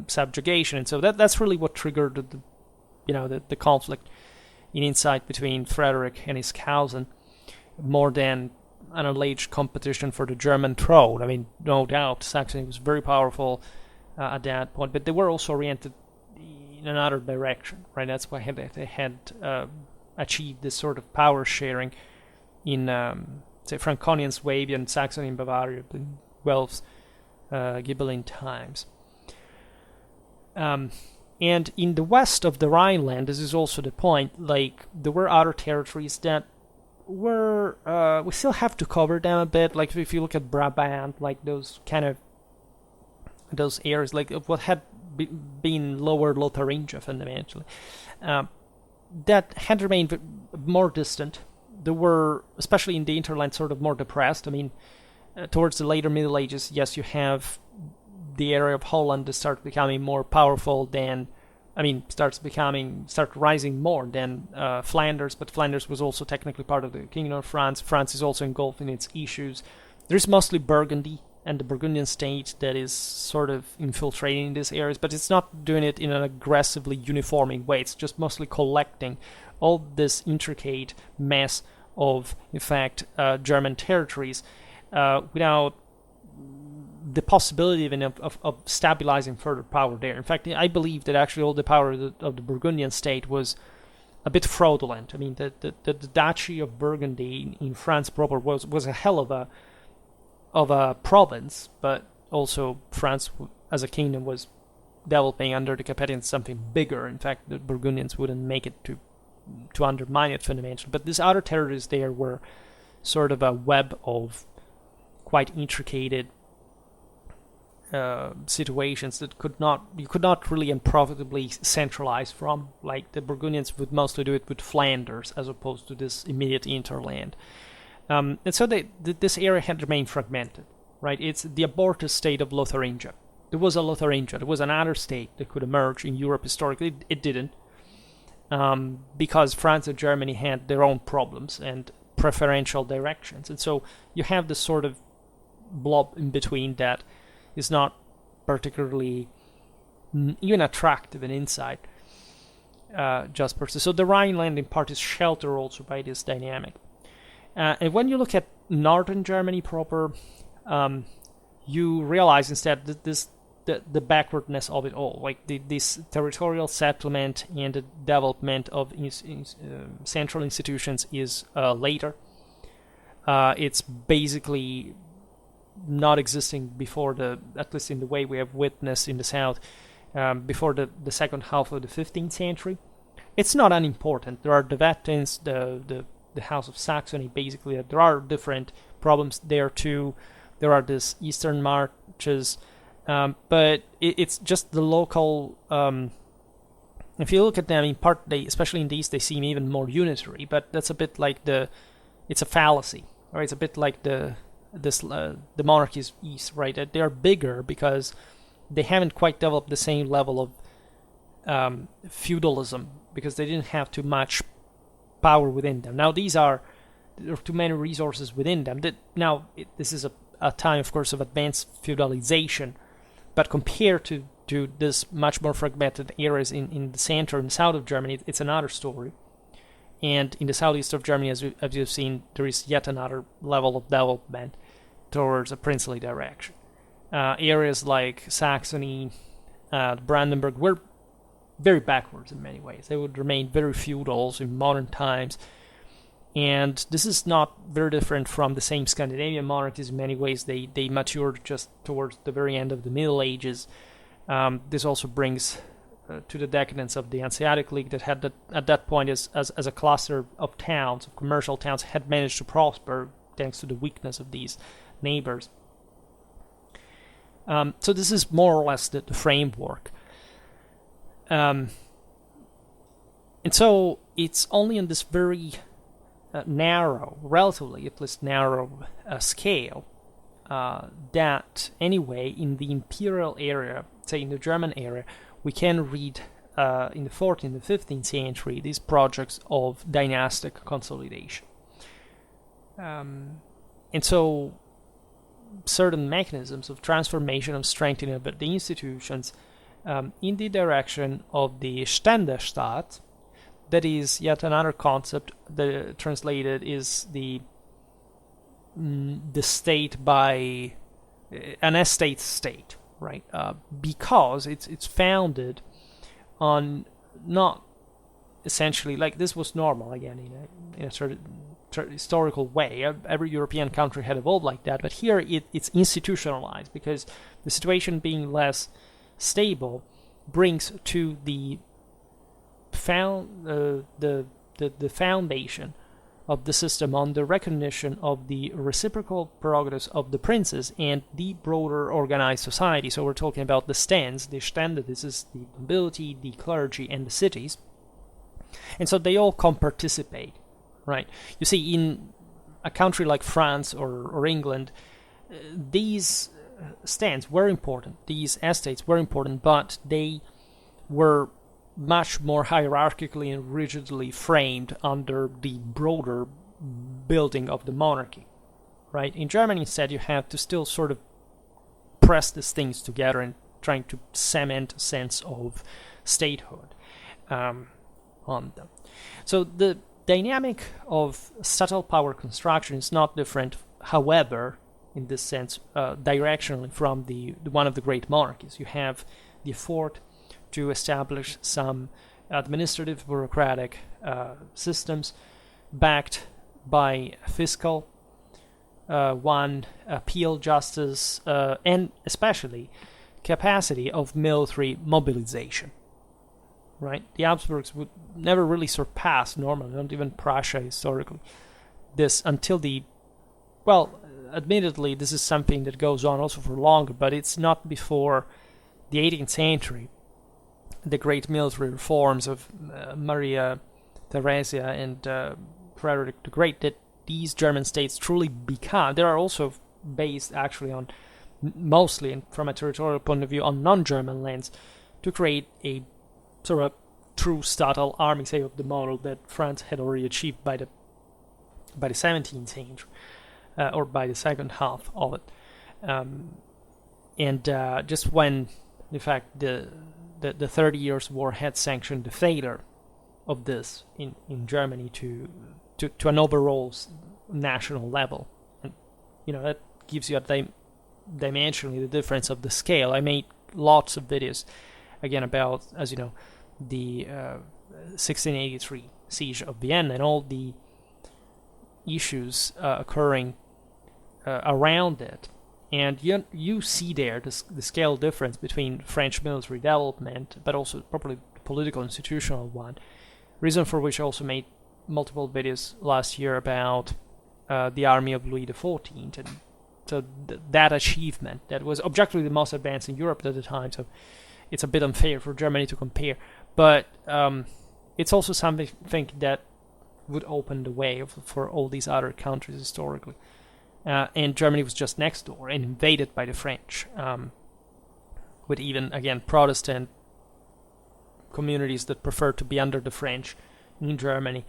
subjugation, and so that's really what triggered the conflict in insight between Frederick and his cousin, more than an alleged competition for the German throne. I mean, no doubt Saxony was very powerful at that point, but they were also oriented in another direction, right? That's why they had achieved this sort of power sharing in, say, Franconia and Swabia and Saxony and Bavaria in Welf's Ghibelline times. And in the west of the Rhineland, this is also the point, like, there were other territories that were, we still have to cover them a bit, like if you look at Brabant, like those areas, like what had been Lower Lotharingia fundamentally, that had remained more distant. They were, especially in the hinterland, sort of more depressed. I mean, towards the later Middle Ages, yes, you have the area of Holland that starts becoming more powerful than, start rising more than Flanders, but Flanders was also technically part of the Kingdom of France. France is also engulfed in its issues. There's mostly Burgundy and the Burgundian state that is sort of infiltrating these areas, but it's not doing it in an aggressively uniforming way. It's just mostly collecting all this intricate mess of, in fact, German territories without the possibility even of stabilizing further power there. In fact, I believe that actually all the power of the Burgundian state was a bit fraudulent. I mean, the Duchy of Burgundy in France proper was a hell of a province, but also France as a kingdom was developing under the Capetians something bigger. In fact, the Burgundians wouldn't make it to undermine it fundamentally. But these other territories there were sort of a web of quite intricated situations that you could not really and profitably centralize from. Like the Burgundians would mostly do it with Flanders as opposed to this immediate hinterland. And so this area had remained fragmented, right? It's the aborted state of Lotharingia. There was a Lotharingia. There was another state that could emerge in Europe historically. It didn't, because France and Germany had their own problems and preferential directions. And so you have this sort of blob in between that is not particularly even attractive in insight, just per se. So the Rhineland in part is sheltered also by this dynamic. And when you look at northern Germany proper, you realize instead that the backwardness of it all, like this territorial settlement and the development of central institutions is later. It's basically not existing before at least in the way we have witnessed in the south, before the second half of the 15th century. It's not unimportant. There are the Wetins, the House of Saxony, basically. There are different problems there too. There are these eastern marches, but it's just the local. If you look at them in part, especially in the east, they seem even more unitary. But that's a bit like it's a fallacy, Right, it's a bit like the monarchies east, right? They are bigger because they haven't quite developed the same level of feudalism, because they didn't have too much power within them. Now there are too many resources within them. This is a time, of course, of advanced feudalization, but compared to this much more fragmented areas in the center and south of Germany, it's another story. And in the southeast of Germany, as you've seen, there is yet another level of development towards a princely direction. Areas like Saxony, Brandenburg were very backwards in many ways. They would remain very feudal in modern times. And this is not very different from the same Scandinavian monarchies in many ways. They matured just towards the very end of the Middle Ages. This also brings to the decadence of the Hanseatic League, that had at that point as a cluster of towns, of commercial towns, had managed to prosper thanks to the weakness of these neighbors. So this is more or less the framework. And so it's only on this very narrow, relatively at least narrow scale, that anyway in the imperial area, say in the German area, we can read in the 14th and 15th century these projects of dynastic consolidation. And so certain mechanisms of transformation, of strengthening of the institutions in the direction of the Ständerstaat, that is yet another concept that translated is the state by an estate state, right? Because it's founded on not essentially, like this was normal again in a certain historical way. Every European country had evolved like that, but here it's institutionalized because the situation being less stable brings to the foundation of the system on the recognition of the reciprocal prerogatives of the princes and the broader organized society. So we're talking about the stands, the Stände, this is the nobility, the clergy, and the cities. And so they all participate, right? You see, in a country like France or England, these stands were important, these estates were important, but they were much more hierarchically and rigidly framed under the broader building of the monarchy, right? In Germany, instead, you have to still sort of press these things together and trying to cement a sense of statehood on them. So the dynamic of subtle power construction is not different, however, in this sense, directionally from the one of the great monarchies. You have the effort to establish some administrative bureaucratic systems backed by fiscal one, appeal justice, and especially capacity of military mobilization. Right? The Habsburgs would never really surpass normally, not even Prussia historically, this until admittedly, this is something that goes on also for longer, but it's not before the 18th century, the great military reforms of Maria Theresia and Frederick the Great, that these German states truly become. They are also based actually on, mostly and from a territorial point of view, on non-German lands, to create a sort of true Statal army, say, of the model that France had already achieved by the 17th century, or by the second half of it. Just when, in fact, the 30 Years' War had sanctioned the failure of this in Germany to an overall national level. And, that gives you dimensionally the difference of the scale. I made lots of videos, again, about, as you know, the 1683 siege of Vienna and all the issues occurring around it. And you see there the scale difference between French military development, but also probably the political institutional one. Reason for which I also made multiple videos last year about the army of Louis XIV, and so that achievement that was objectively the most advanced in Europe at the time. So it's a bit unfair for Germany to compare, but it's also something that would open the way for all these other countries historically. And Germany was just next door and invaded by the French, with even, again, Protestant communities that prefer to be under the French in Germany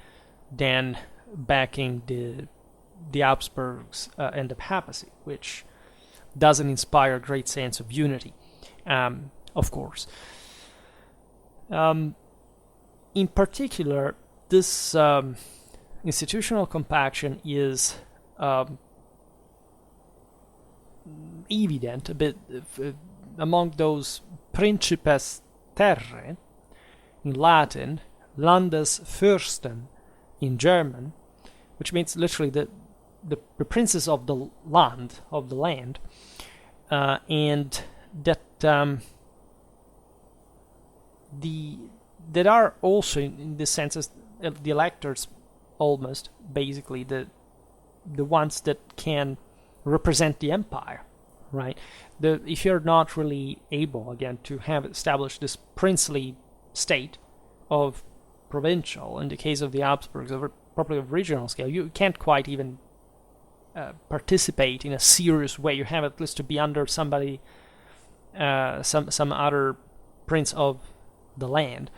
than backing the Habsburgs and the papacy, which doesn't inspire a great sense of unity, of course. In particular, this institutional compaction is evident a bit among those principes terrae in Latin, Landesfürsten in German, which means literally the princes of the land, and that that are also, in this sense, as the electors, almost basically the ones that can represent the empire, right? If you're not really able, again, to have established this princely state of provincial, in the case of the Habsburgs, probably of regional scale, you can't quite even participate in a serious way. You have at least to be under somebody, some other prince of the land,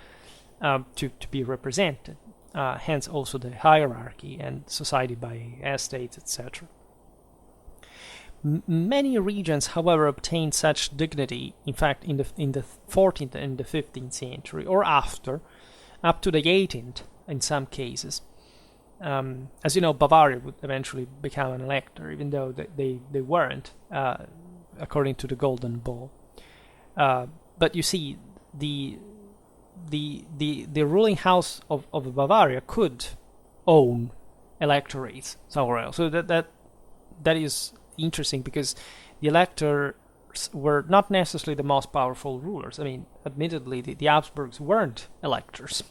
to be represented. Hence also the hierarchy and society by estates, etc. Many regions, however, obtained such dignity, in fact, in the 14th and the 15th century, or after, up to the 18th in some cases. As you know, Bavaria would eventually become an elector, even though they weren't, according to the Golden Bull. But you see, the ruling house of Bavaria could own electorates somewhere else. So that is interesting, because the electors were not necessarily the most powerful rulers. I mean, admittedly, the Habsburgs weren't electors,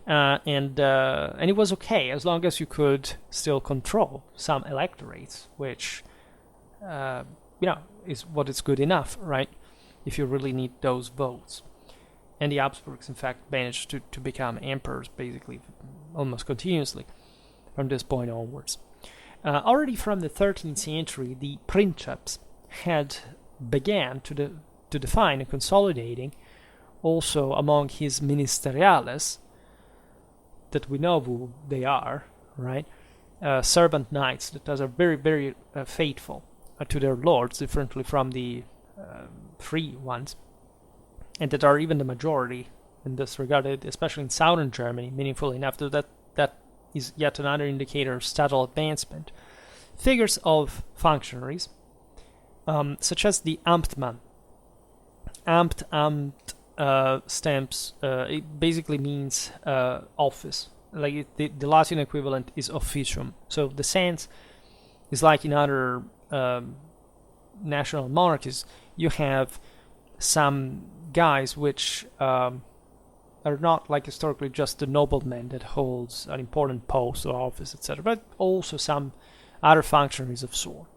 and it was okay as long as you could still control some electorates, which is what is good enough, right? If you really need those votes. And the Habsburgs, in fact, managed to become emperors basically almost continuously from this point onwards. Already from the 13th century, the princeps had began to define and consolidating also among his ministeriales, that we know who they are, right? Servant knights that are very, very faithful to their lords, differently from the free ones, and that are even the majority in this regard, especially in southern Germany, meaningful enough that is yet another indicator of statal advancement. Figures of functionaries, such as the Amtmann. Amt stamps, it basically means office. Like the Latin equivalent is officium. So the sense is like in other national monarchies, you have some guys which are not like historically just the nobleman that holds an important post or office, etc., but also some other functionaries of sort.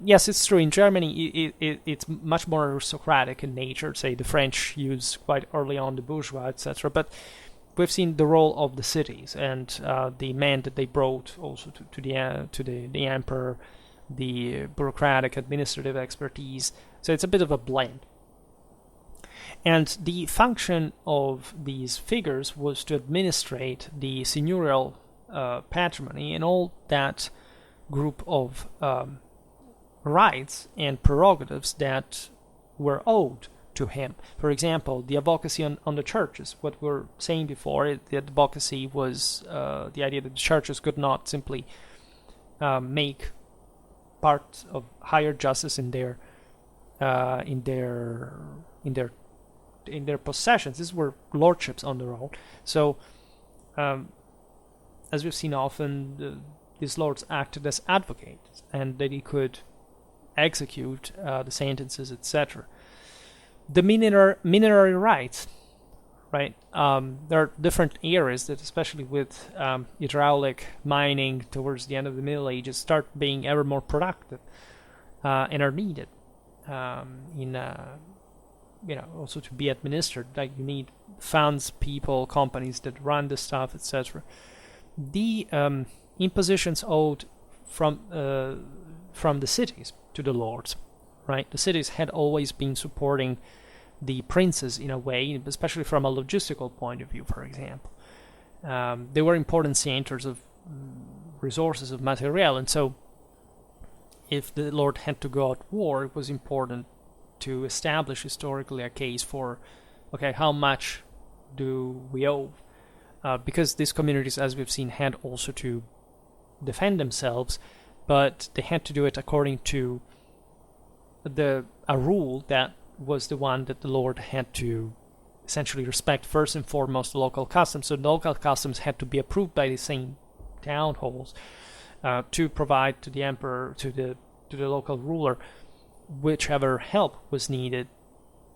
Yes, it's true. In Germany, it's much more aristocratic in nature. Say the French use quite early on the bourgeois, etc. But we've seen the role of the cities and the men that they brought also to the emperor, the bureaucratic administrative expertise. So it's a bit of a blend. And the function of these figures was to administrate the seigneurial patrimony and all that group of rights and prerogatives that were owed to him. For example, the advocacy on the churches, what we were saying before, the advocacy was the idea that the churches could not simply make part of higher justice in their possessions. These were lordships on their own. So, as we've seen often, these lords acted as advocates, and that he could execute the sentences, etc. The minerary rights, right? There are different areas that, especially with hydraulic mining towards the end of the Middle Ages, start being ever more productive and are needed also to be administered. Like you need funds, people, companies that run the stuff, etc. the impositions owed from the cities to the lords, right? The cities had always been supporting the princes in a way, especially from a logistical point of view, for example. They were important centers of resources of material, and so if the lord had to go at war, it was important to establish historically a case for, okay, how much do we owe? Because these communities, as we've seen, had also to defend themselves, but they had to do it according to a rule that was the one that the lord had to essentially respect first and foremost the local customs. So the local customs had to be approved by the same town halls to provide to the emperor, to the local ruler, whichever help was needed,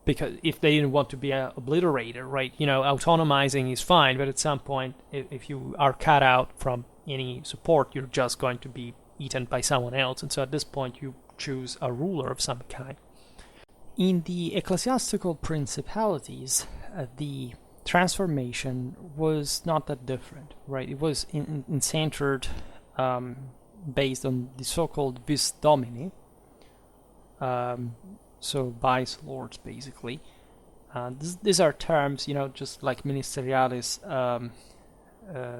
because if they didn't want to be obliterated, right? Autonomizing is fine, but at some point, if you are cut out from any support, you're just going to be eaten by someone else, and so at this point you choose a ruler of some kind. In the ecclesiastical principalities, the transformation was not that different, right? It was centered based on the so-called vis domini, so vice lords, basically. These are terms, just like ministerialis,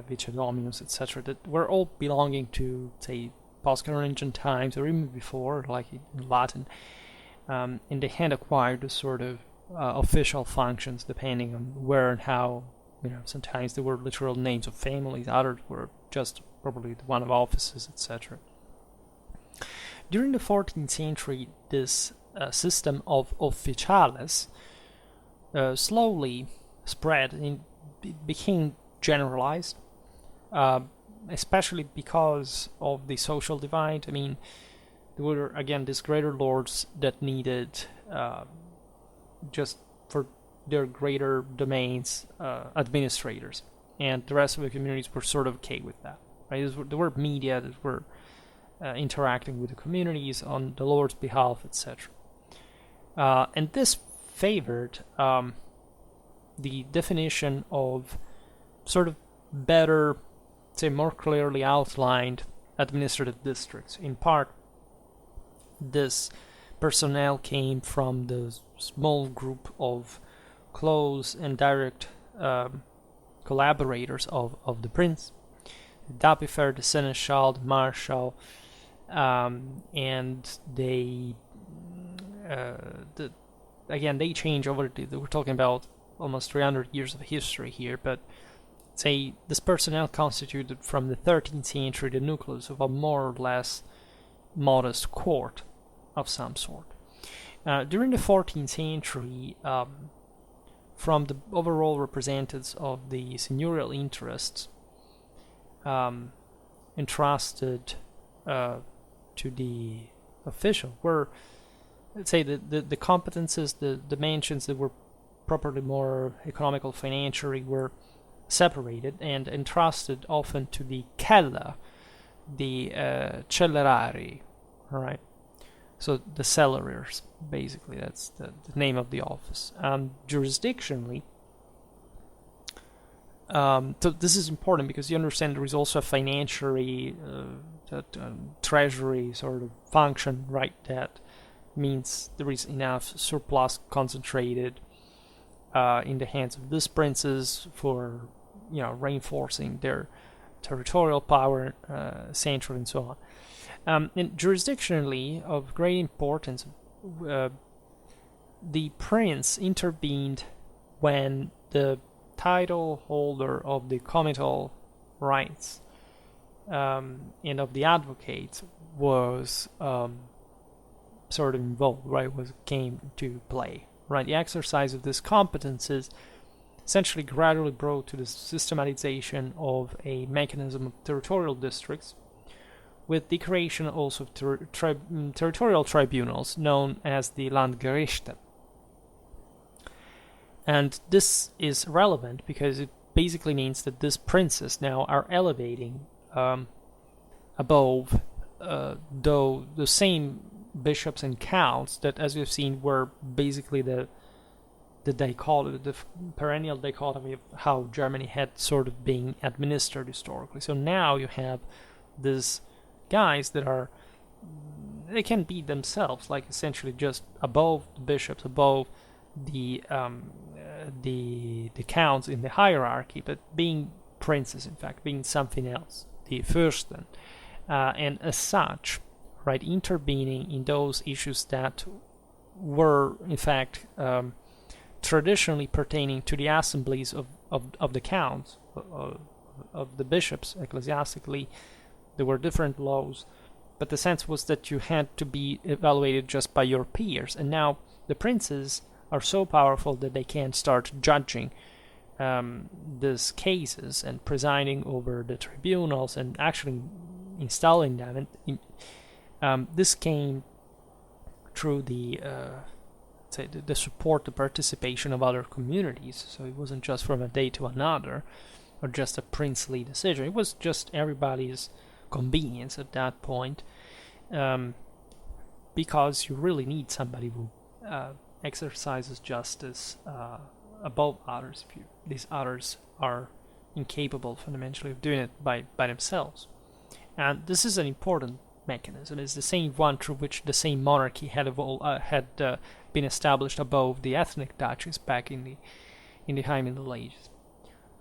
vice dominus, etc., that were all belonging to, say, post-Carolingian times, or even before, like in Latin, and they had acquired a sort of official functions depending on where and how. Sometimes there were literal names of families, others were just probably the one of offices, etc. During the 14th century, this system of officiales slowly spread and became generalized, especially because of the social divide. I mean, there were, again, these greater lords that needed, just for their greater domains, administrators, and the rest of the communities were sort of okay with that. Right? There were media that were interacting with the communities on the lord's behalf, etc. And this favored the definition of sort of better, say, more clearly outlined administrative districts. In part, this personnel came from the small group of close and direct collaborators of the prince, the Dapifer, the seneschal, the marshal, and they they change over. We're talking about almost 300 years of history here, but say this personnel constituted from the 13th century the nucleus of a more or less modest court of some sort. During the 14th century, from the overall representatives of the seigneurial interests entrusted to the official were, let's say, the competences, the dimensions that were properly more economical, financially, were separated and entrusted often to the cella, the cellerari, right? So the cellariers, basically, that's the name of the office. Jurisdictionally, so this is important because you understand there is also a financiary, treasury sort of function, right? That means there is enough surplus concentrated in the hands of these princes for, reinforcing their territorial power, central, and so on. And jurisdictionally, of great importance, the prince intervened when the title holder of the comital rights and of the advocate was sort of involved, right? Came to play, right? The exercise of these competences essentially gradually brought to the systematization of a mechanism of territorial districts, with the creation also of territorial tribunals known as the Landgerichte. And this is relevant because it basically means that these princes now are elevating above though the same bishops and counts that, as we've seen, were basically the the perennial dichotomy of how Germany had sort of been administered historically. So now you have these guys that are, they can be themselves, like essentially just above the bishops, above the counts in the hierarchy, but being princes, in fact, being something else, the Fürsten, and as such, right, intervening in those issues that were, in fact, traditionally pertaining to the assemblies of the counts, of the bishops, ecclesiastically. There were different laws, but the sense was that you had to be evaluated just by your peers, and now the princes are so powerful that they can start judging these cases and presiding over the tribunals and actually installing them. And this came through the support, the participation of other communities. So it wasn't just from a day to another, or just a princely decision. It was just everybody's convenience at that point, because you really need somebody who exercises justice above others. If these others are incapable fundamentally of doing it by themselves. And this is an important mechanism. It's the same one through which the same monarchy had been established above the ethnic duchies back in the High Middle Ages,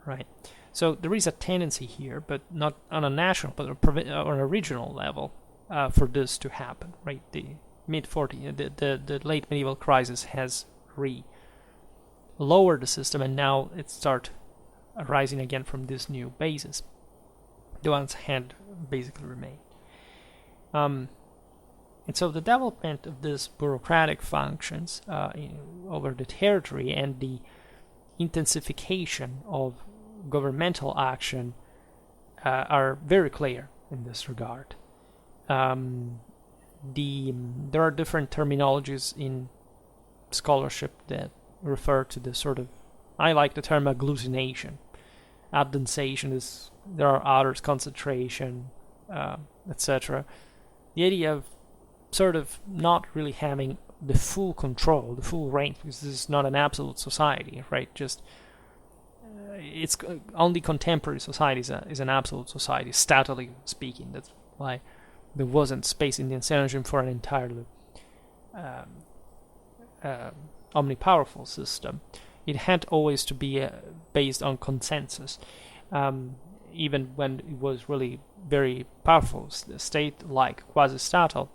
right? So there is a tendency here, but not on a national, but on a regional level, for this to happen, right? The the late medieval crisis has lowered the system, and now it starts arising again from this new basis. The ones had basically remained. And so the development of these bureaucratic functions over the territory and the intensification of governmental action are very clear in this regard. There are different terminologies in scholarship that refer to the sort of, I like the term agglutination. Abdensation is, there are others, concentration, etc. The idea of sort of not really having the full control, the full reign, because this is not an absolute society, right? Just it's only contemporary society is an absolute society, statally speaking. That's why there wasn't space in the ancient regime for an entirely omnipowerful system. It had always to be based on consensus, even when it was really very powerful, state-like, quasi-statal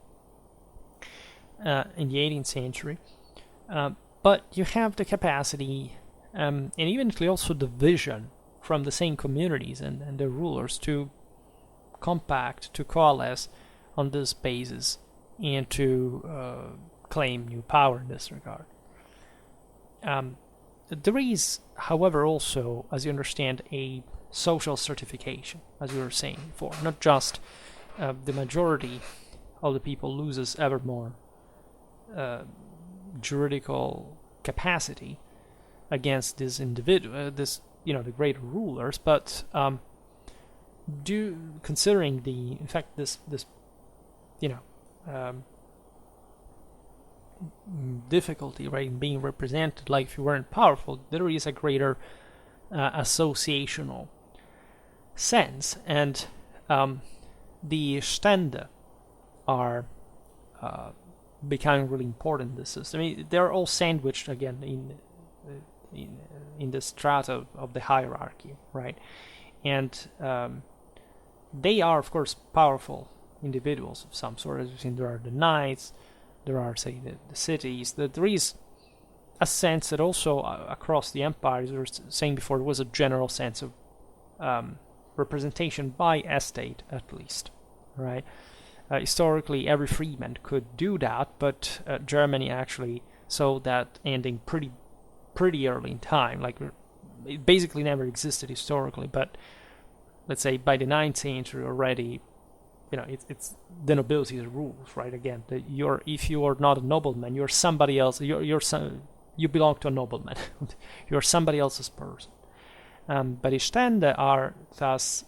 in the 18th century. But you have the capacity, and eventually also the vision from the same communities and their rulers to compact, to coalesce on this basis and to claim new power in this regard. There is, however, also, as you understand, a social certification, as we were saying before. Not just the majority of the people loses ever more juridical capacity against this individual, the great rulers, but considering in fact this difficulty, right, in being represented, like if you weren't powerful, there is a greater associational sense, and the Stände are becoming really important in this system. I mean, they're all sandwiched again in the strata of the hierarchy, right? And they are, of course, powerful individuals of some sort. As we've seen, there are the knights, there are, say, the cities. There is a sense that also across the empire, as we were saying before, there was a general sense of representation by estate, at least, right? Historically, every freeman could do that, but Germany actually saw that ending pretty early in time. Like, it basically never existed historically, but let's say by the 9th century already, it's the nobility that rules, right? Again, if you are not a nobleman, you're somebody else. You belong to a nobleman. You're somebody else's person. But the Stände are thus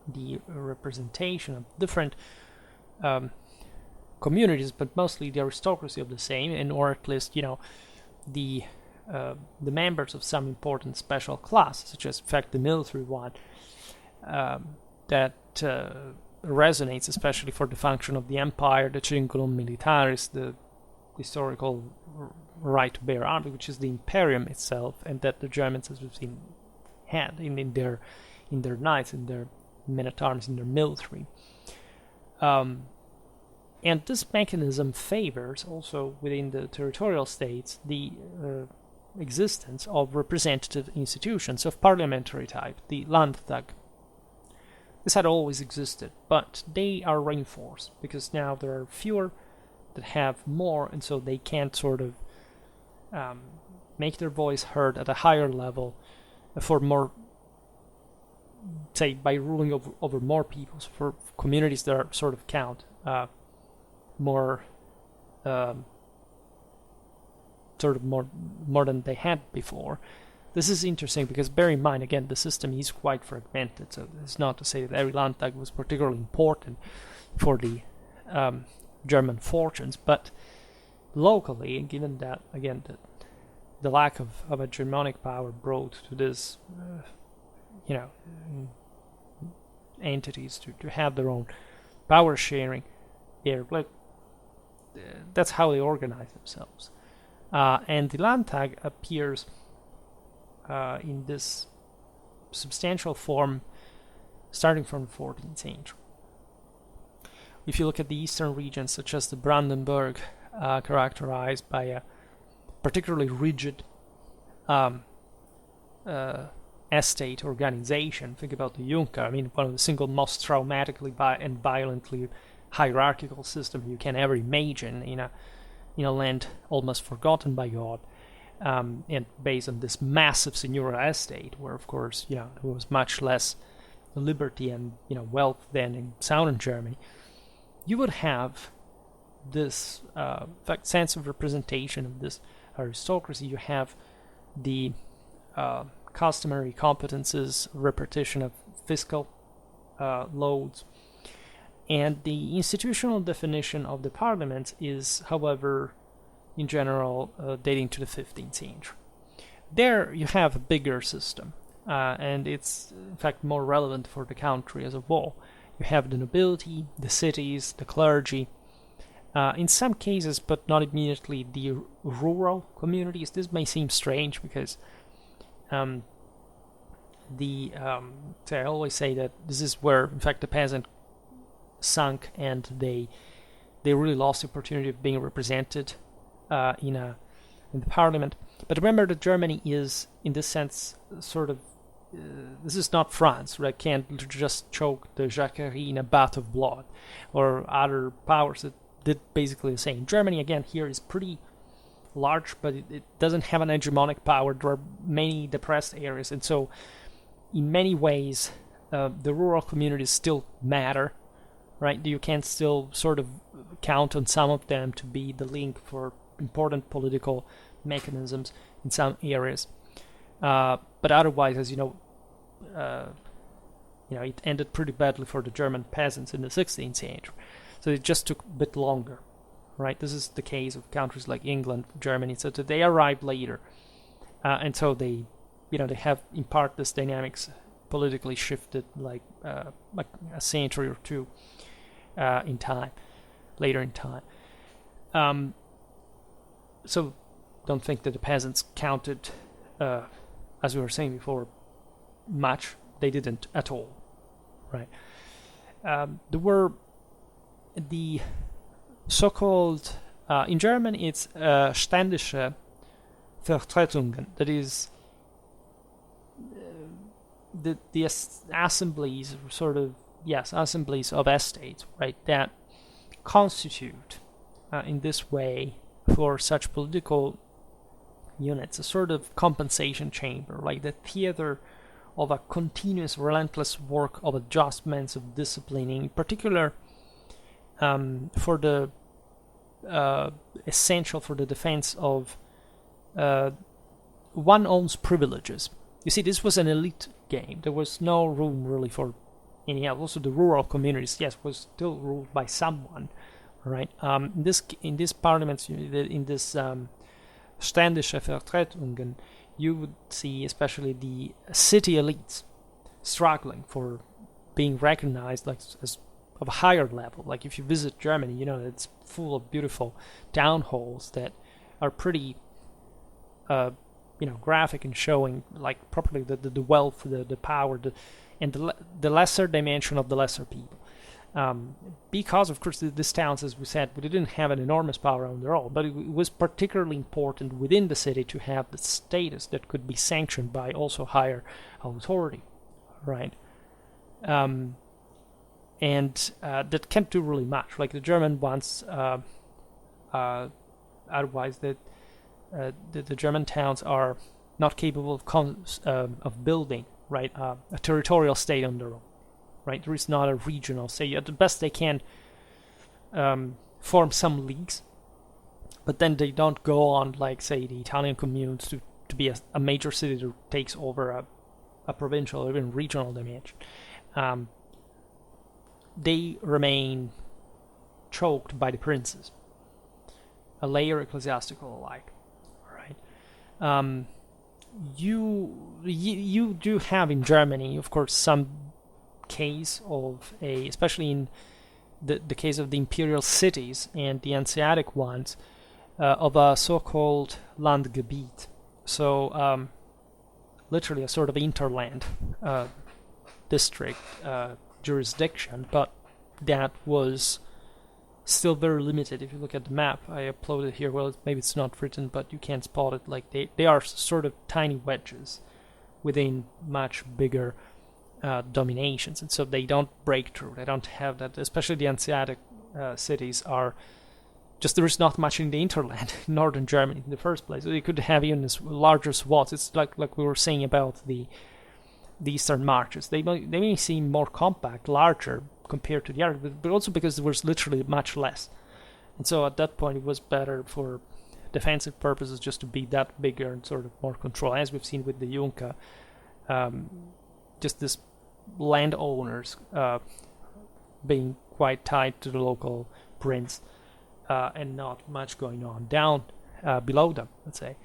the representation of different communities, but mostly the aristocracy of the same, or at least the the members of some important special class, such as, in fact, the military one, that resonates especially for the function of the empire, the Cingulum Militaris, the historical right to bear arms, which is the imperium itself, and that the Germans, as we've seen, had in their knights, in their men-at-arms, in their military. And this mechanism favors also within the territorial states the existence of representative institutions of parliamentary type, the Landtage. This had always existed, but they are reinforced because now there are fewer that have more, and so they can't sort of make their voice heard at a higher level for more, say, by ruling over more people. So for communities that are sort of count more than they had before. This is interesting because, bear in mind, again, the system is quite fragmented, so it's not to say that every Landtag was particularly important for the German fortunes, but locally, given that, again, the lack of a Germanic power brought to this, entities to have their own power sharing, that's how they organize themselves. And the Landtag appears in this substantial form starting from the 14th century. If you look at the eastern regions, such as the Brandenburg, characterized by a particularly rigid estate organization, think about the Junker, one of the single most traumatically and violently hierarchical system you can ever imagine in a land almost forgotten by God, and based on this massive seigneurial estate, where of course there was much less liberty and wealth than in southern Germany. You would have this sense of representation of this aristocracy. You have the customary competences, repetition of fiscal loads. And the institutional definition of the parliament is, however, in general, dating to the 15th century. There you have a bigger system, and it's, in fact, more relevant for the country as a whole. You have the nobility, the cities, the clergy, in some cases, but not immediately, the rural communities. This may seem strange because I always say that this is where, in fact, the peasant sunk, and they really lost the opportunity of being represented in the parliament. But remember that Germany is, in this sense, sort of this is not France, right? Can't just choke the Jacquerie in a bath of blood, or other powers that did basically the same. Germany, again, here is pretty large, but it doesn't have an hegemonic power. There are many depressed areas, and so in many ways the rural communities still matter, right? You can still sort of count on some of them to be the link for important political mechanisms in some areas. But otherwise, as it ended pretty badly for the German peasants in the 16th century. So it just took a bit longer, right? This is the case of countries like England, Germany, so that they arrived later. And so they have, in part, this dynamics politically shifted like a century or two later in time. So don't think that the peasants counted, as we were saying before, much. They didn't at all, right? There were the so-called, in German it's ständische Vertretungen, that is the assemblies, assemblies of estates, right, that constitute in this way for such political units a sort of compensation chamber, like the theater of a continuous, relentless work of adjustments, of disciplining, in particular for the essential for the defense of one own's privileges. You see, this was an elite game. There was no room really for any else. Also, the rural communities, yes, was still ruled by someone, right? In this parliaments, in this ständische Vertretungen, you would see especially the city elites struggling for being recognized like as of a higher level. Like if you visit Germany, you know it's full of beautiful town halls that are pretty, graphic and showing like properly the wealth, the power, and the lesser dimension of the lesser people. Because of course these towns, as we said, they didn't have an enormous power on their own, but it was particularly important within the city to have the status that could be sanctioned by also higher authority, right? And that can't do really much. Like the German ones, otherwise the German towns are not capable of building, right, a territorial state on their own. Right, there is not a regional state. At the best, they can form some leagues, but then they don't go on, like say the Italian communes, to be a major city that takes over a provincial or even regional dimension. They remain choked by the princes, a layer ecclesiastical alike. Right. You do have in Germany, of course, some case of especially in the case of the imperial cities and the Hanseatic ones, of a so-called Landgebiet. So literally a sort of interland district jurisdiction, but that was still very limited. If you look at the map I uploaded here, well, maybe it's not written, but you can spot it. Like they are sort of tiny wedges within much bigger dominations, and so they don't break through. They don't have that. Especially the Hanseatic cities are just, there is not much in the hinterland in northern Germany in the first place. So they could have even larger swaths. It's like we were saying about the eastern marches. They may seem more compact, larger compared to the other, but also because there was literally much less. And so at that point, it was better for defensive purposes just to be that bigger and sort of more control, as we've seen with the Junker. Just this landowners being quite tied to the local prince, and not much going on down below them, let's say.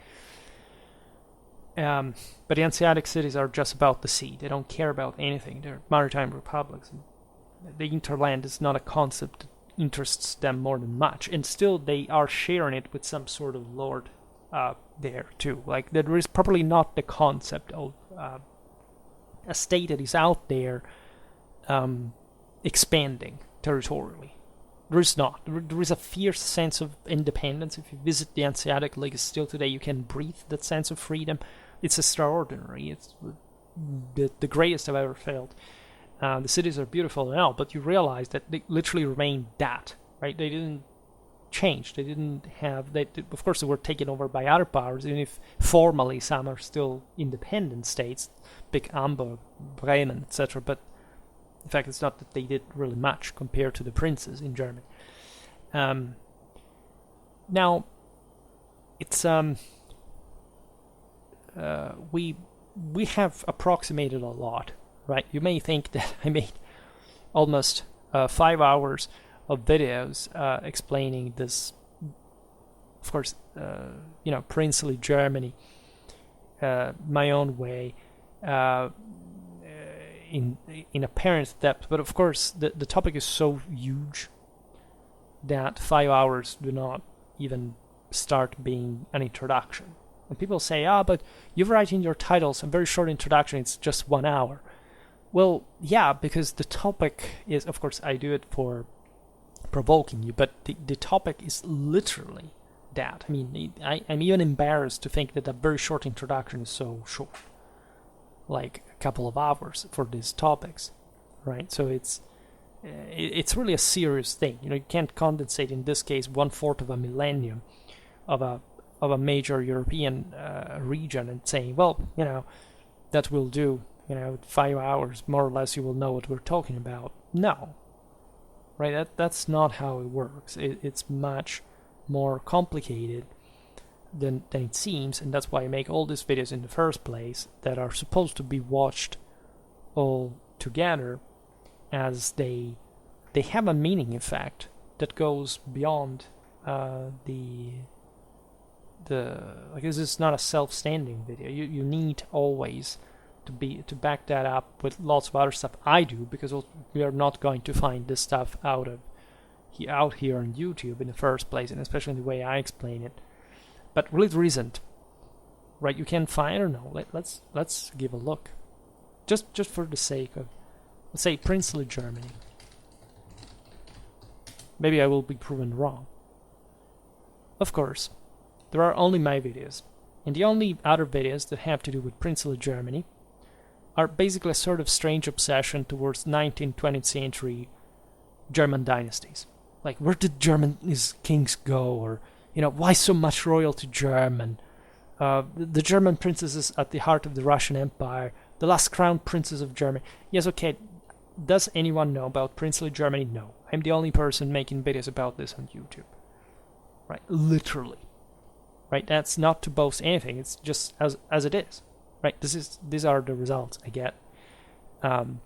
But the Hanseatic cities are just about the sea. They don't care about anything. They're maritime republics. And the interland is not a concept that interests them more than much. And still, they are sharing it with some sort of lord there, too. Like, there is probably not the concept of a state that is out there expanding territorially. There is not. There is a fierce sense of independence. If you visit the Hanseatic League still today, you can breathe that sense of freedom. It's extraordinary. It's the greatest I've ever felt. The cities are beautiful now, but you realize that they literally remain that, right? They didn't change. They didn't have... Of course, they were taken over by other powers, even if formally some are still independent states, big Hamburg, Bremen, etc., but in fact, it's not that they did really much compared to the princes in Germany. Now, it's we have approximated a lot, right? You may think that I made almost 5 hours of videos explaining this, of course, princely Germany, my own way, in apparent depth, but of course the topic is so huge that 5 hours do not even start being an introduction. And people say, but you write in your titles a very short introduction, it's just 1 hour. Well, yeah, because the topic is, of course, I do it for provoking you, but the topic is literally that. I mean, I'm even embarrassed to think that a very short introduction is so short. Like a couple of hours for these topics, right? So it's really a serious thing. You can't condensate in this case 1/4 of a millennium of a major European region and saying, well, that will do. 5 hours more or less, you will know what we're talking about. No, right? That's not how it works. It's much more complicated than it seems, and that's why I make all these videos in the first place that are supposed to be watched all together, as they have a meaning, in fact, that goes beyond this is not a self-standing video. You need always to back that up with lots of other stuff. I do, because we are not going to find this stuff out here on YouTube in the first place, and especially the way I explain it. But really there isn't, right? You can find, I don't know, let's give a look, just for the sake of, let's say, princely Germany. Maybe I will be proven wrong. Of course, there are only my videos, and the only other videos that have to do with princely Germany are basically a sort of strange obsession towards 19th, 20th century German dynasties. Like, where did German kings go? Or, why so much royalty German? The German princesses at the heart of the Russian Empire, the last crown princes of Germany. Yes, okay, does anyone know about princely Germany? No. I'm the only person making videos about this on YouTube. Right, literally. Right, that's not to boast anything, it's just as it is. Right, these are the results I get. And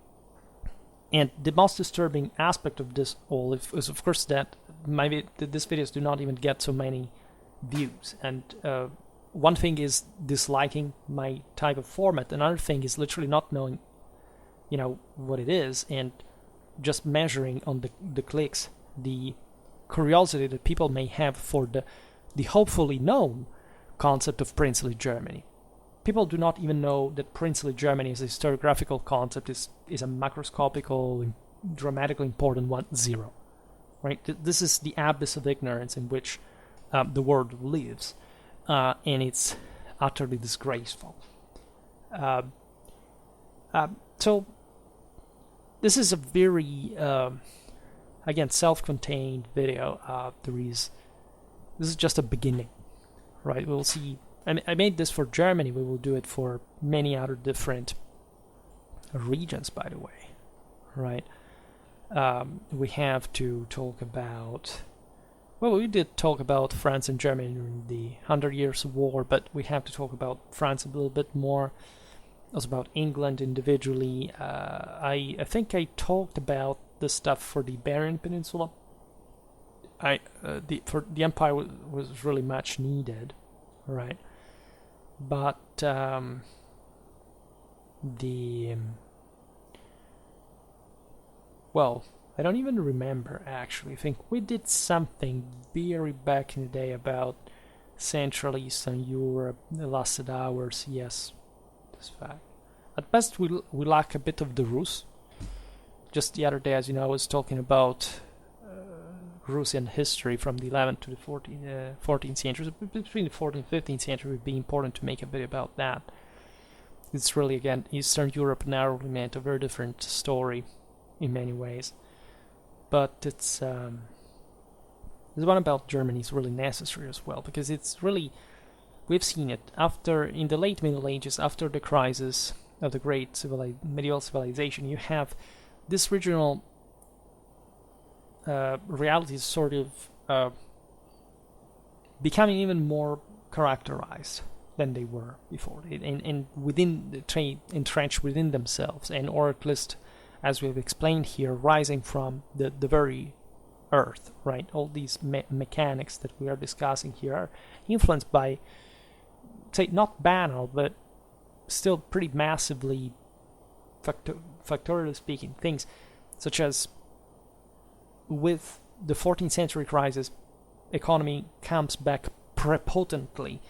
the most disturbing aspect of this all is of course that these videos do not even get so many views. And one thing is disliking my type of format. Another thing is literally not knowing, what it is, and just measuring on the clicks the curiosity that people may have for the hopefully known concept of princely Germany. People do not even know that princely Germany as a historiographical concept is a macroscopical, dramatically important one, zero. Right? This is the abyss of ignorance in which the world lives, and it's utterly disgraceful. So this is a very, again, self-contained video. This is just a beginning, right? We'll see. I made this for Germany. We will do it for many other different regions, by the way, right? We have to talk about, well, we did talk about France and Germany during the 100 Years' War, but we have to talk about France a little bit more. Also about England individually. I think I talked about the stuff for the Iberian Peninsula. For the Empire was really much needed, right? But well, I don't even remember actually. I think we did something very back in the day about Central Eastern Europe. It lasted hours. Yes, that's fact. At best, we lack a bit of the Rus. Just the other day, as you know, I was talking about Russian history from the 11th to the 14th century. Between the 14th and 15th century, it would be important to make a video about that. It's really, again, Eastern Europe narrowly meant a very different story in many ways. But it's the one about Germany is really necessary as well, because it's really, we've seen it in the late Middle Ages, after the crisis of the great medieval civilization. You have this regional realities sort of becoming even more characterized than they were before, and entrenched within themselves, and or at least, as we've explained here, rising from the very earth, right? All these mechanics that we are discussing here are influenced by, say, not banal, but still pretty massively, factorially speaking, things such as, with the 14th century crisis, economy comes back prepotently,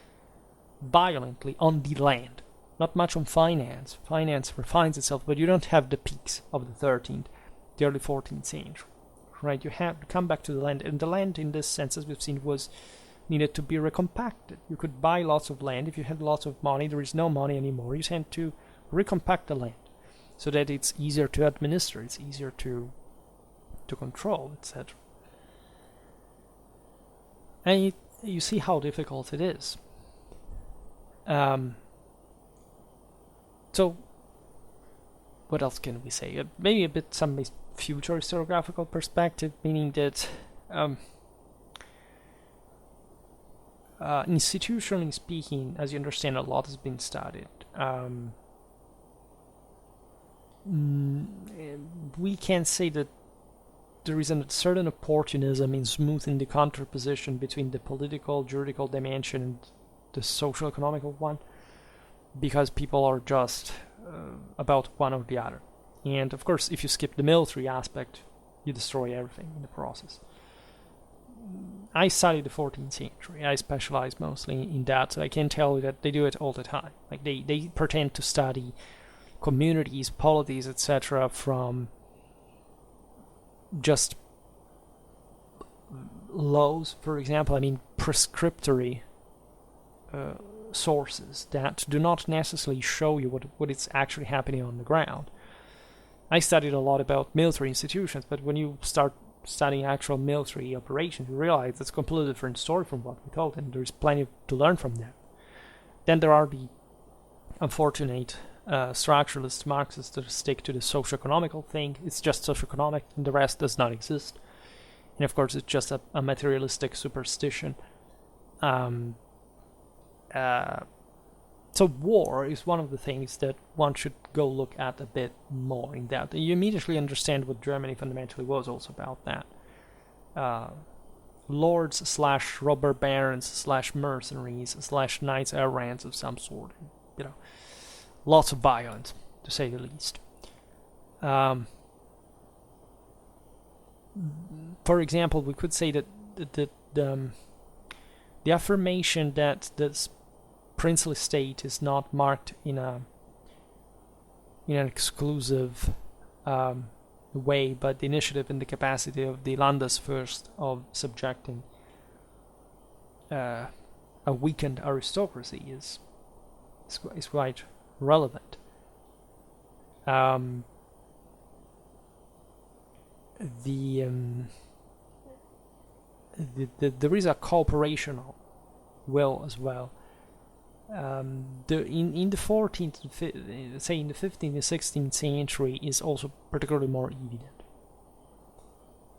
violently on the land. Not much on finance. Finance refines itself, but you don't have the peaks of the 13th, the early 14th century. Right? You have to come back to the land, and the land, in this sense, as we've seen, was needed to be recompacted. You could buy lots of land. If you had lots of money, there is no money anymore. You tend to recompact the land so that it's easier to administer, it's easier to control, etc. And you see how difficult it is. So, what else can we say? Maybe a bit some future historiographical perspective, meaning that institutionally speaking, as you understand, a lot has been studied. We can say that there is a certain opportunism in smoothing the contraposition between the political, juridical dimension and the social economical one, because people are just about one or the other. And of course, if you skip the military aspect, you destroy everything in the process. I studied the 14th century. I specialize mostly in that, so I can tell you that they do it all the time. Like they pretend to study communities, polities, etc. from just laws, for example. I mean, prescriptory sources that do not necessarily show you what is actually happening on the ground. I studied a lot about military institutions, but when you start studying actual military operations, you realize it's a completely different story from what we thought, and there's plenty to learn from that. Then there are the unfortunate structuralist Marxists that stick to the socio-economical thing. It's just socio-economic, and the rest does not exist. And of course, it's just a materialistic superstition. So war is one of the things that one should go look at a bit more in depth. You immediately understand what Germany fundamentally was also about that. Lords / robber barons / mercenaries / knights errants of some sort. You know, lots of violence, to say the least. For example, we could say that the affirmation that this princely state is not marked in an exclusive way, but the initiative and the capacity of the Landtage first of subjecting a weakened aristocracy is quite relevant. There is a cooperational will as well. In the 14th, say in the 15th and 16th century, is also particularly more evident.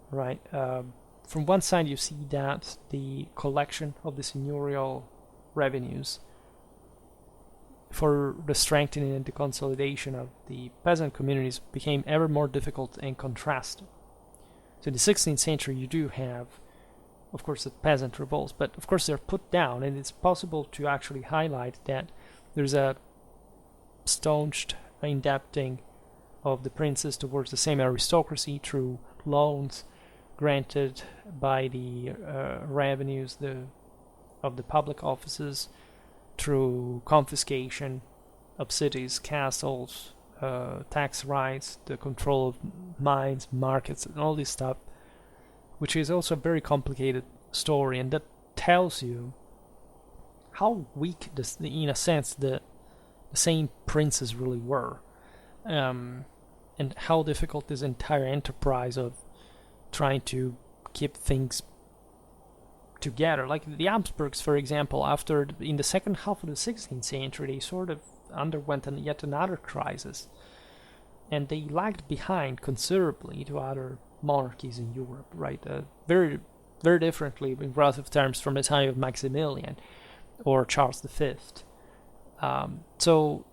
Right. From one side, you see that the collection of the seigneurial revenues for the strengthening and the consolidation of the peasant communities became ever more difficult and contrasted. So in the 16th century, you do have, of course, the peasant revolts, but of course they're put down, and it's possible to actually highlight that there's a staunched indebting of the princes towards the same aristocracy through loans granted by the revenues of the public offices, through confiscation of cities, castles, tax rights, the control of mines, markets, and all this stuff, which is also a very complicated story, and that tells you how weak, in a sense, the same princes really were, and how difficult this entire enterprise of trying to keep things together. Like the Habsburgs, for example, in the second half of the 16th century, they sort of underwent yet another crisis, and they lagged behind considerably to other monarchies in Europe, right? Very, very differently in relative terms from the time of Maximilian or Charles V. So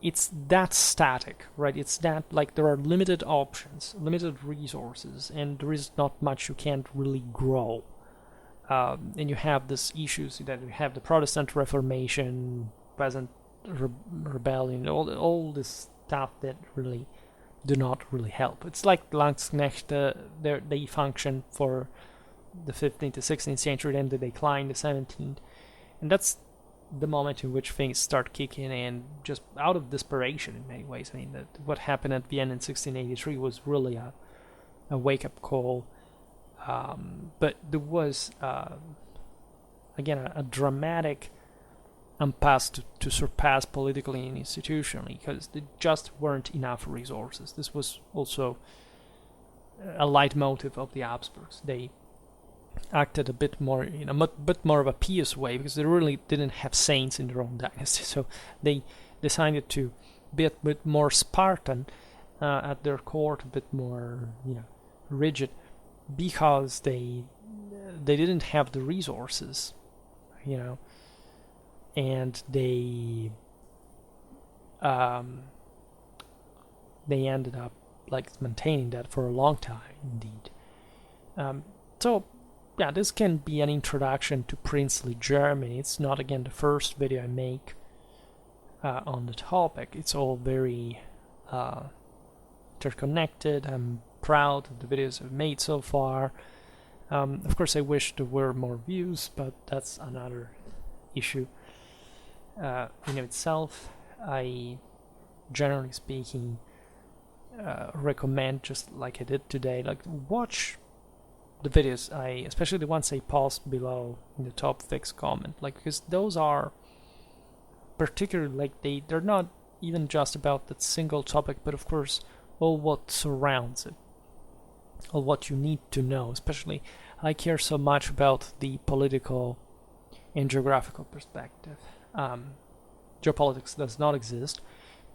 it's that static, right? It's that, like, there are limited options, limited resources, and there is not much you can't really grow. And you have these issues that you have the Protestant Reformation, peasant rebellion, all this stuff that really do not really help. It's like Landsknecht, they function for the 15th to 16th century, then they decline the 17th, and that's the moment in which things start kicking in, just out of desperation in many ways. I mean, what happened at Vienna in 1683 was really a wake-up call, but there was, again, a dramatic impasse to surpass politically and institutionally, because there just weren't enough resources. This was also a leitmotif of the Habsburgs. They acted a bit more in a bit more of a pious way, because they really didn't have saints in their own dynasty, so they decided to be a bit more Spartan at their court, a bit more, rigid, because they didn't have the resources, and they ended up like maintaining that for a long time, indeed. So yeah, this can be an introduction to princely Germany. It's not, again, the first video I make on the topic. It's all very interconnected. I'm proud of the videos I've made so far. Of course, I wish there were more views, but that's another issue in itself. I, generally speaking, recommend, just like I did today, like watch the videos especially the ones I post below in the top fixed comment, like, because those are particularly, like, they're not even just about that single topic, but of course all what surrounds it, all what you need to know. Especially I care so much about the political and geographical perspective. Geopolitics does not exist,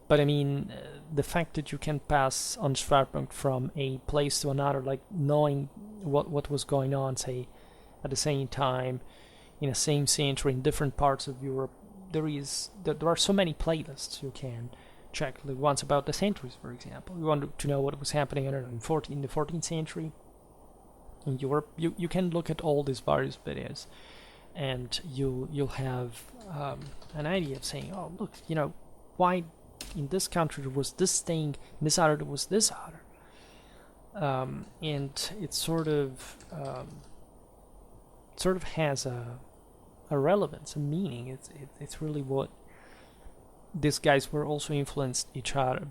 but I mean, the fact that you can pass on Schwerpunkt from a place to another, like knowing what was going on, say, at the same time, in the same century, in different parts of Europe, there are so many playlists you can check. Like ones about the centuries, for example. You want to know what was happening in the 14th century in Europe. You can look at all these various videos, and you'll have an idea of saying, oh, look, why in this country there was this thing, in this other there was this other, and it sort of has a relevance, a meaning. It's really what these guys were also influenced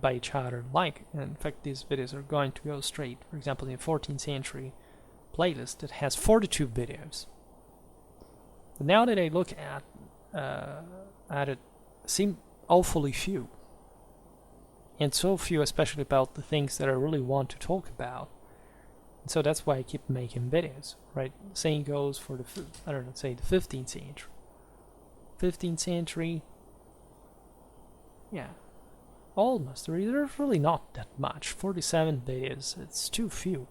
by each other. Like, and in fact, these videos are going to go straight, for example, in the 14th century playlist that has 42 videos. But now that I look at it, seem awfully few. And so few, especially about the things that I really want to talk about. And so that's why I keep making videos, right? Same goes for the 15th century. 15th century, yeah, almost. There's really not that much. 47 videos, it's too few.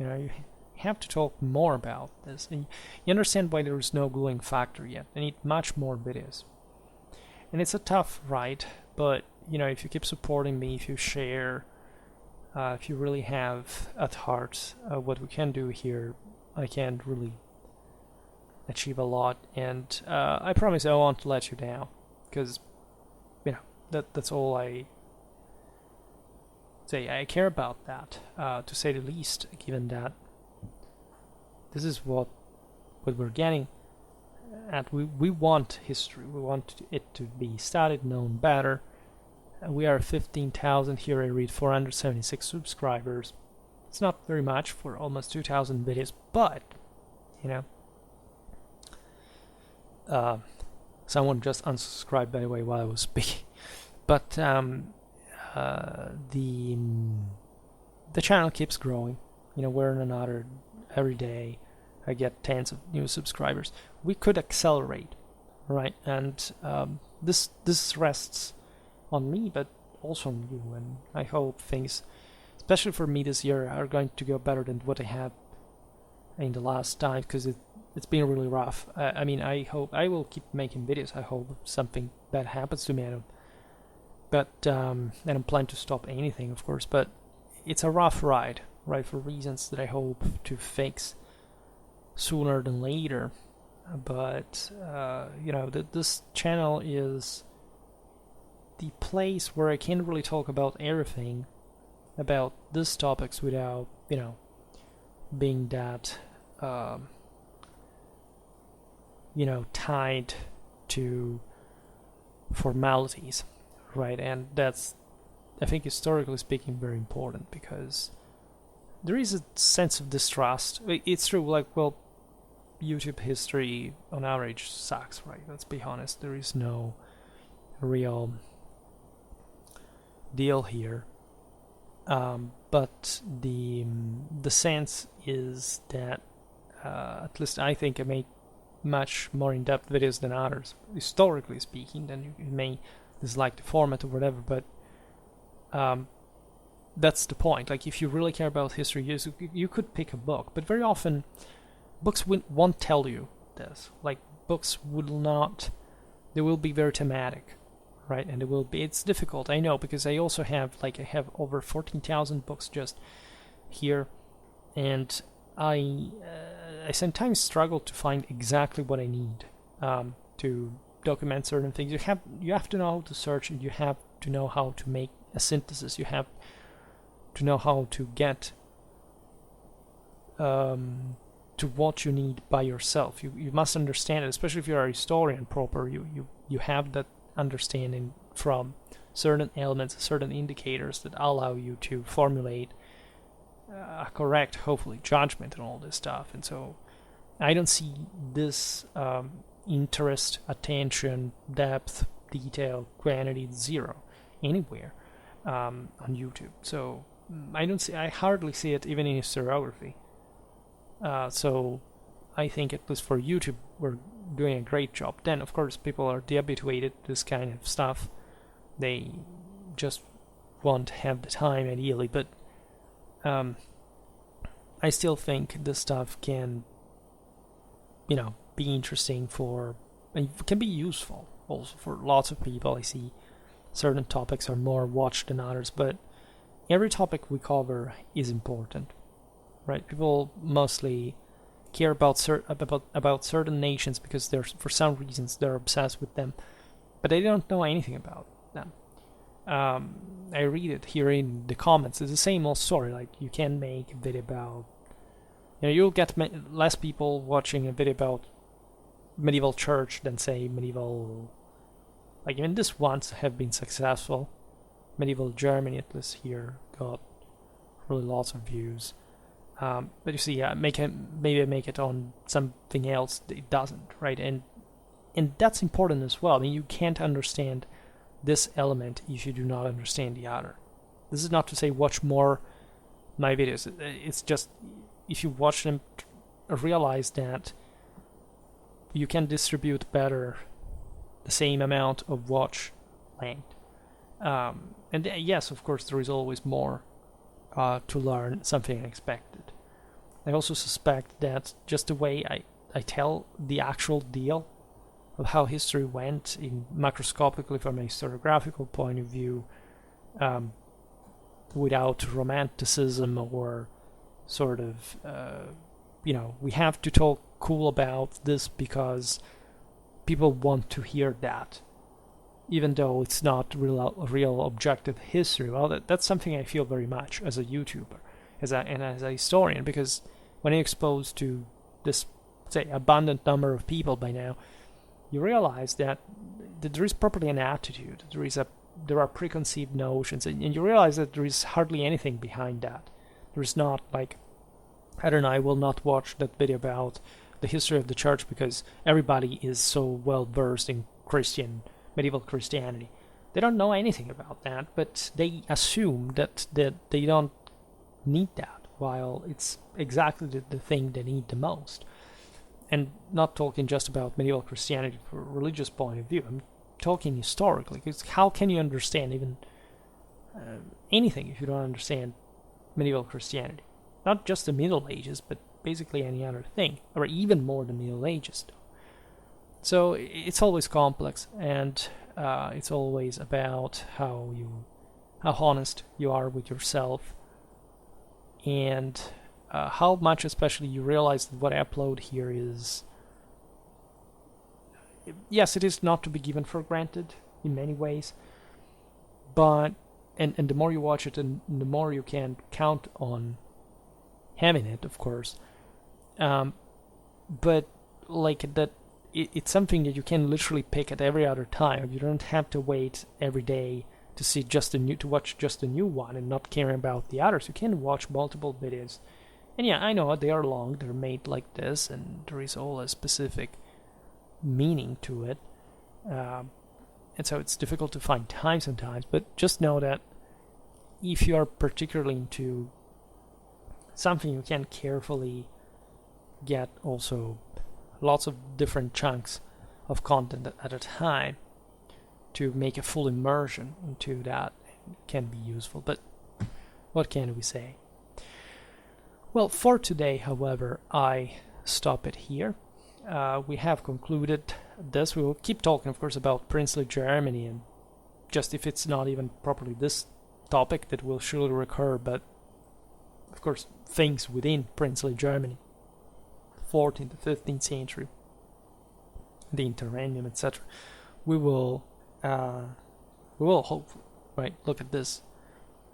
You have to talk more about this. And you understand why there is no gluing factor yet. I need much more videos. And it's a tough ride, but if you keep supporting me, if you share, if you really have at heart what we can do here, I can really achieve a lot. And I promise I won't let you down, because that's all I say. I care about that, to say the least, given that this is what we're getting at. We want history. We want it to be studied, known better. We are 15,000 here. I read 476 subscribers. It's not very much for almost 2,000 videos, but someone just unsubscribed, by the way, while I was speaking. But the channel keeps growing. We're in another every day. I get tens of new subscribers. We could accelerate, right? And this rests on me, but also on you. And I hope things, especially for me this year, are going to go better than what I had in the last time, because it's been really rough. I mean, I hope I will keep making videos. I hope something bad happens to me. I don't plan to stop anything, of course, but it's a rough ride, right? For reasons that I hope to fix sooner than later. But this channel is the place where I can't really talk about everything about these topics without being that tied to formalities, right? And that's, I think, historically speaking, very important, because there is a sense of distrust. It's true, like, well, YouTube history on average sucks, right? Let's be honest. There is no real deal here. But the sense is that at least I think I make much more in-depth videos than others, historically speaking. Then you may dislike the format or whatever, but that's the point. Like, if you really care about history, you could pick a book, but very often books won't tell you this. Like, books they will be very thematic, right? And it's difficult, I know, because I also have over 14,000 books just here, and I I sometimes struggle to find exactly what I need to document certain things. You have to know how to search, and you have to know how to make a synthesis. You have to know how to get to what you need by yourself. You must understand it, especially if you're a historian proper. You have that understanding from certain elements, certain indicators that allow you to formulate a correct, hopefully, judgment and all this stuff. And so I don't see this interest, attention, depth, detail, quantity, zero anywhere on YouTube. So I hardly see it even in historiography. So I think at least for YouTube, we're doing a great job. Then, of course, people are dehabituated to this kind of stuff. They just won't have the time, ideally. But I still think this stuff can, be interesting and can be useful also for lots of people. I see certain topics are more watched than others, but every topic we cover is important. Right, people mostly care about certain nations because for some reasons they're obsessed with them, but they don't know anything about them. I read it here in the comments. It's the same old story. Like, you can make a video about, you'll get less people watching a video about medieval church than say medieval. Like, even this ones have been successful. Medieval Germany, at least here, got really lots of views. But you see, maybe I make it on something else. It doesn't, right? And that's important as well. I mean, you can't understand this element if you do not understand the other. This is not to say watch more my videos. It's just, if you watch them, realize that you can distribute better the same amount of watch length. And yes, of course, there is always more to learn, something unexpected. I also suspect that just the way I tell the actual deal of how history went in macroscopically from a historiographical point of view, without romanticism or sort of, we have to talk cool about this because people want to hear that, even though it's not real objective history. Well, that's something I feel very much as a YouTuber, as a historian, because when you're exposed to this, say, abundant number of people by now, you realize that there is properly an attitude, there are preconceived notions, and you realize that there is hardly anything behind that. There is not, like, I don't know, I will not watch that video about the history of the church because everybody is so well versed in medieval Christianity. They don't know anything about that, but they assume that they don't need that, while it's exactly the thing they need the most. And not talking just about medieval Christianity from a religious point of view. I'm talking historically, because how can you understand even anything if you don't understand medieval Christianity? Not just the Middle Ages, but basically any other thing, or even more the Middle Ages. So it's always complex, and it's always about how honest you are with yourself, and how much especially you realize that what I upload here is, yes, it is not to be given for granted in many ways, but and the more you watch it, and the more you can count on having it, of course, but like that, it's something that you can literally pick at every other time. You don't have to wait every day to see to watch just a new one and not caring about the others. You can watch multiple videos, and yeah, I know they are long. They're made like this, and there is all a specific meaning to it, and so it's difficult to find time sometimes. But just know that if you are particularly into something, you can carefully get also lots of different chunks of content at a time to make a full immersion into that. It can be useful, but what can we say? Well, for today, however, I stop it here. We have concluded this. We will keep talking, of course, about princely Germany, and just if it's not even properly this topic, that will surely recur, but of course things within princely Germany. 14th, the 15th century, the Interregnum, etc. We will hopefully, right, look at this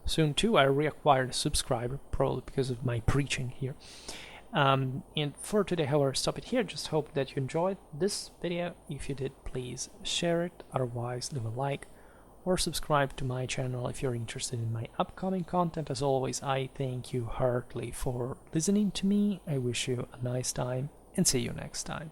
soon too. I reacquired a subscriber, probably because of my preaching here. And for today, however, I'll stop it here. Just hope that you enjoyed this video. If you did, please share it. Otherwise, leave a like or subscribe to my channel if you're interested in my upcoming content. As always, I thank you heartily for listening to me. I wish you a nice time and see you next time.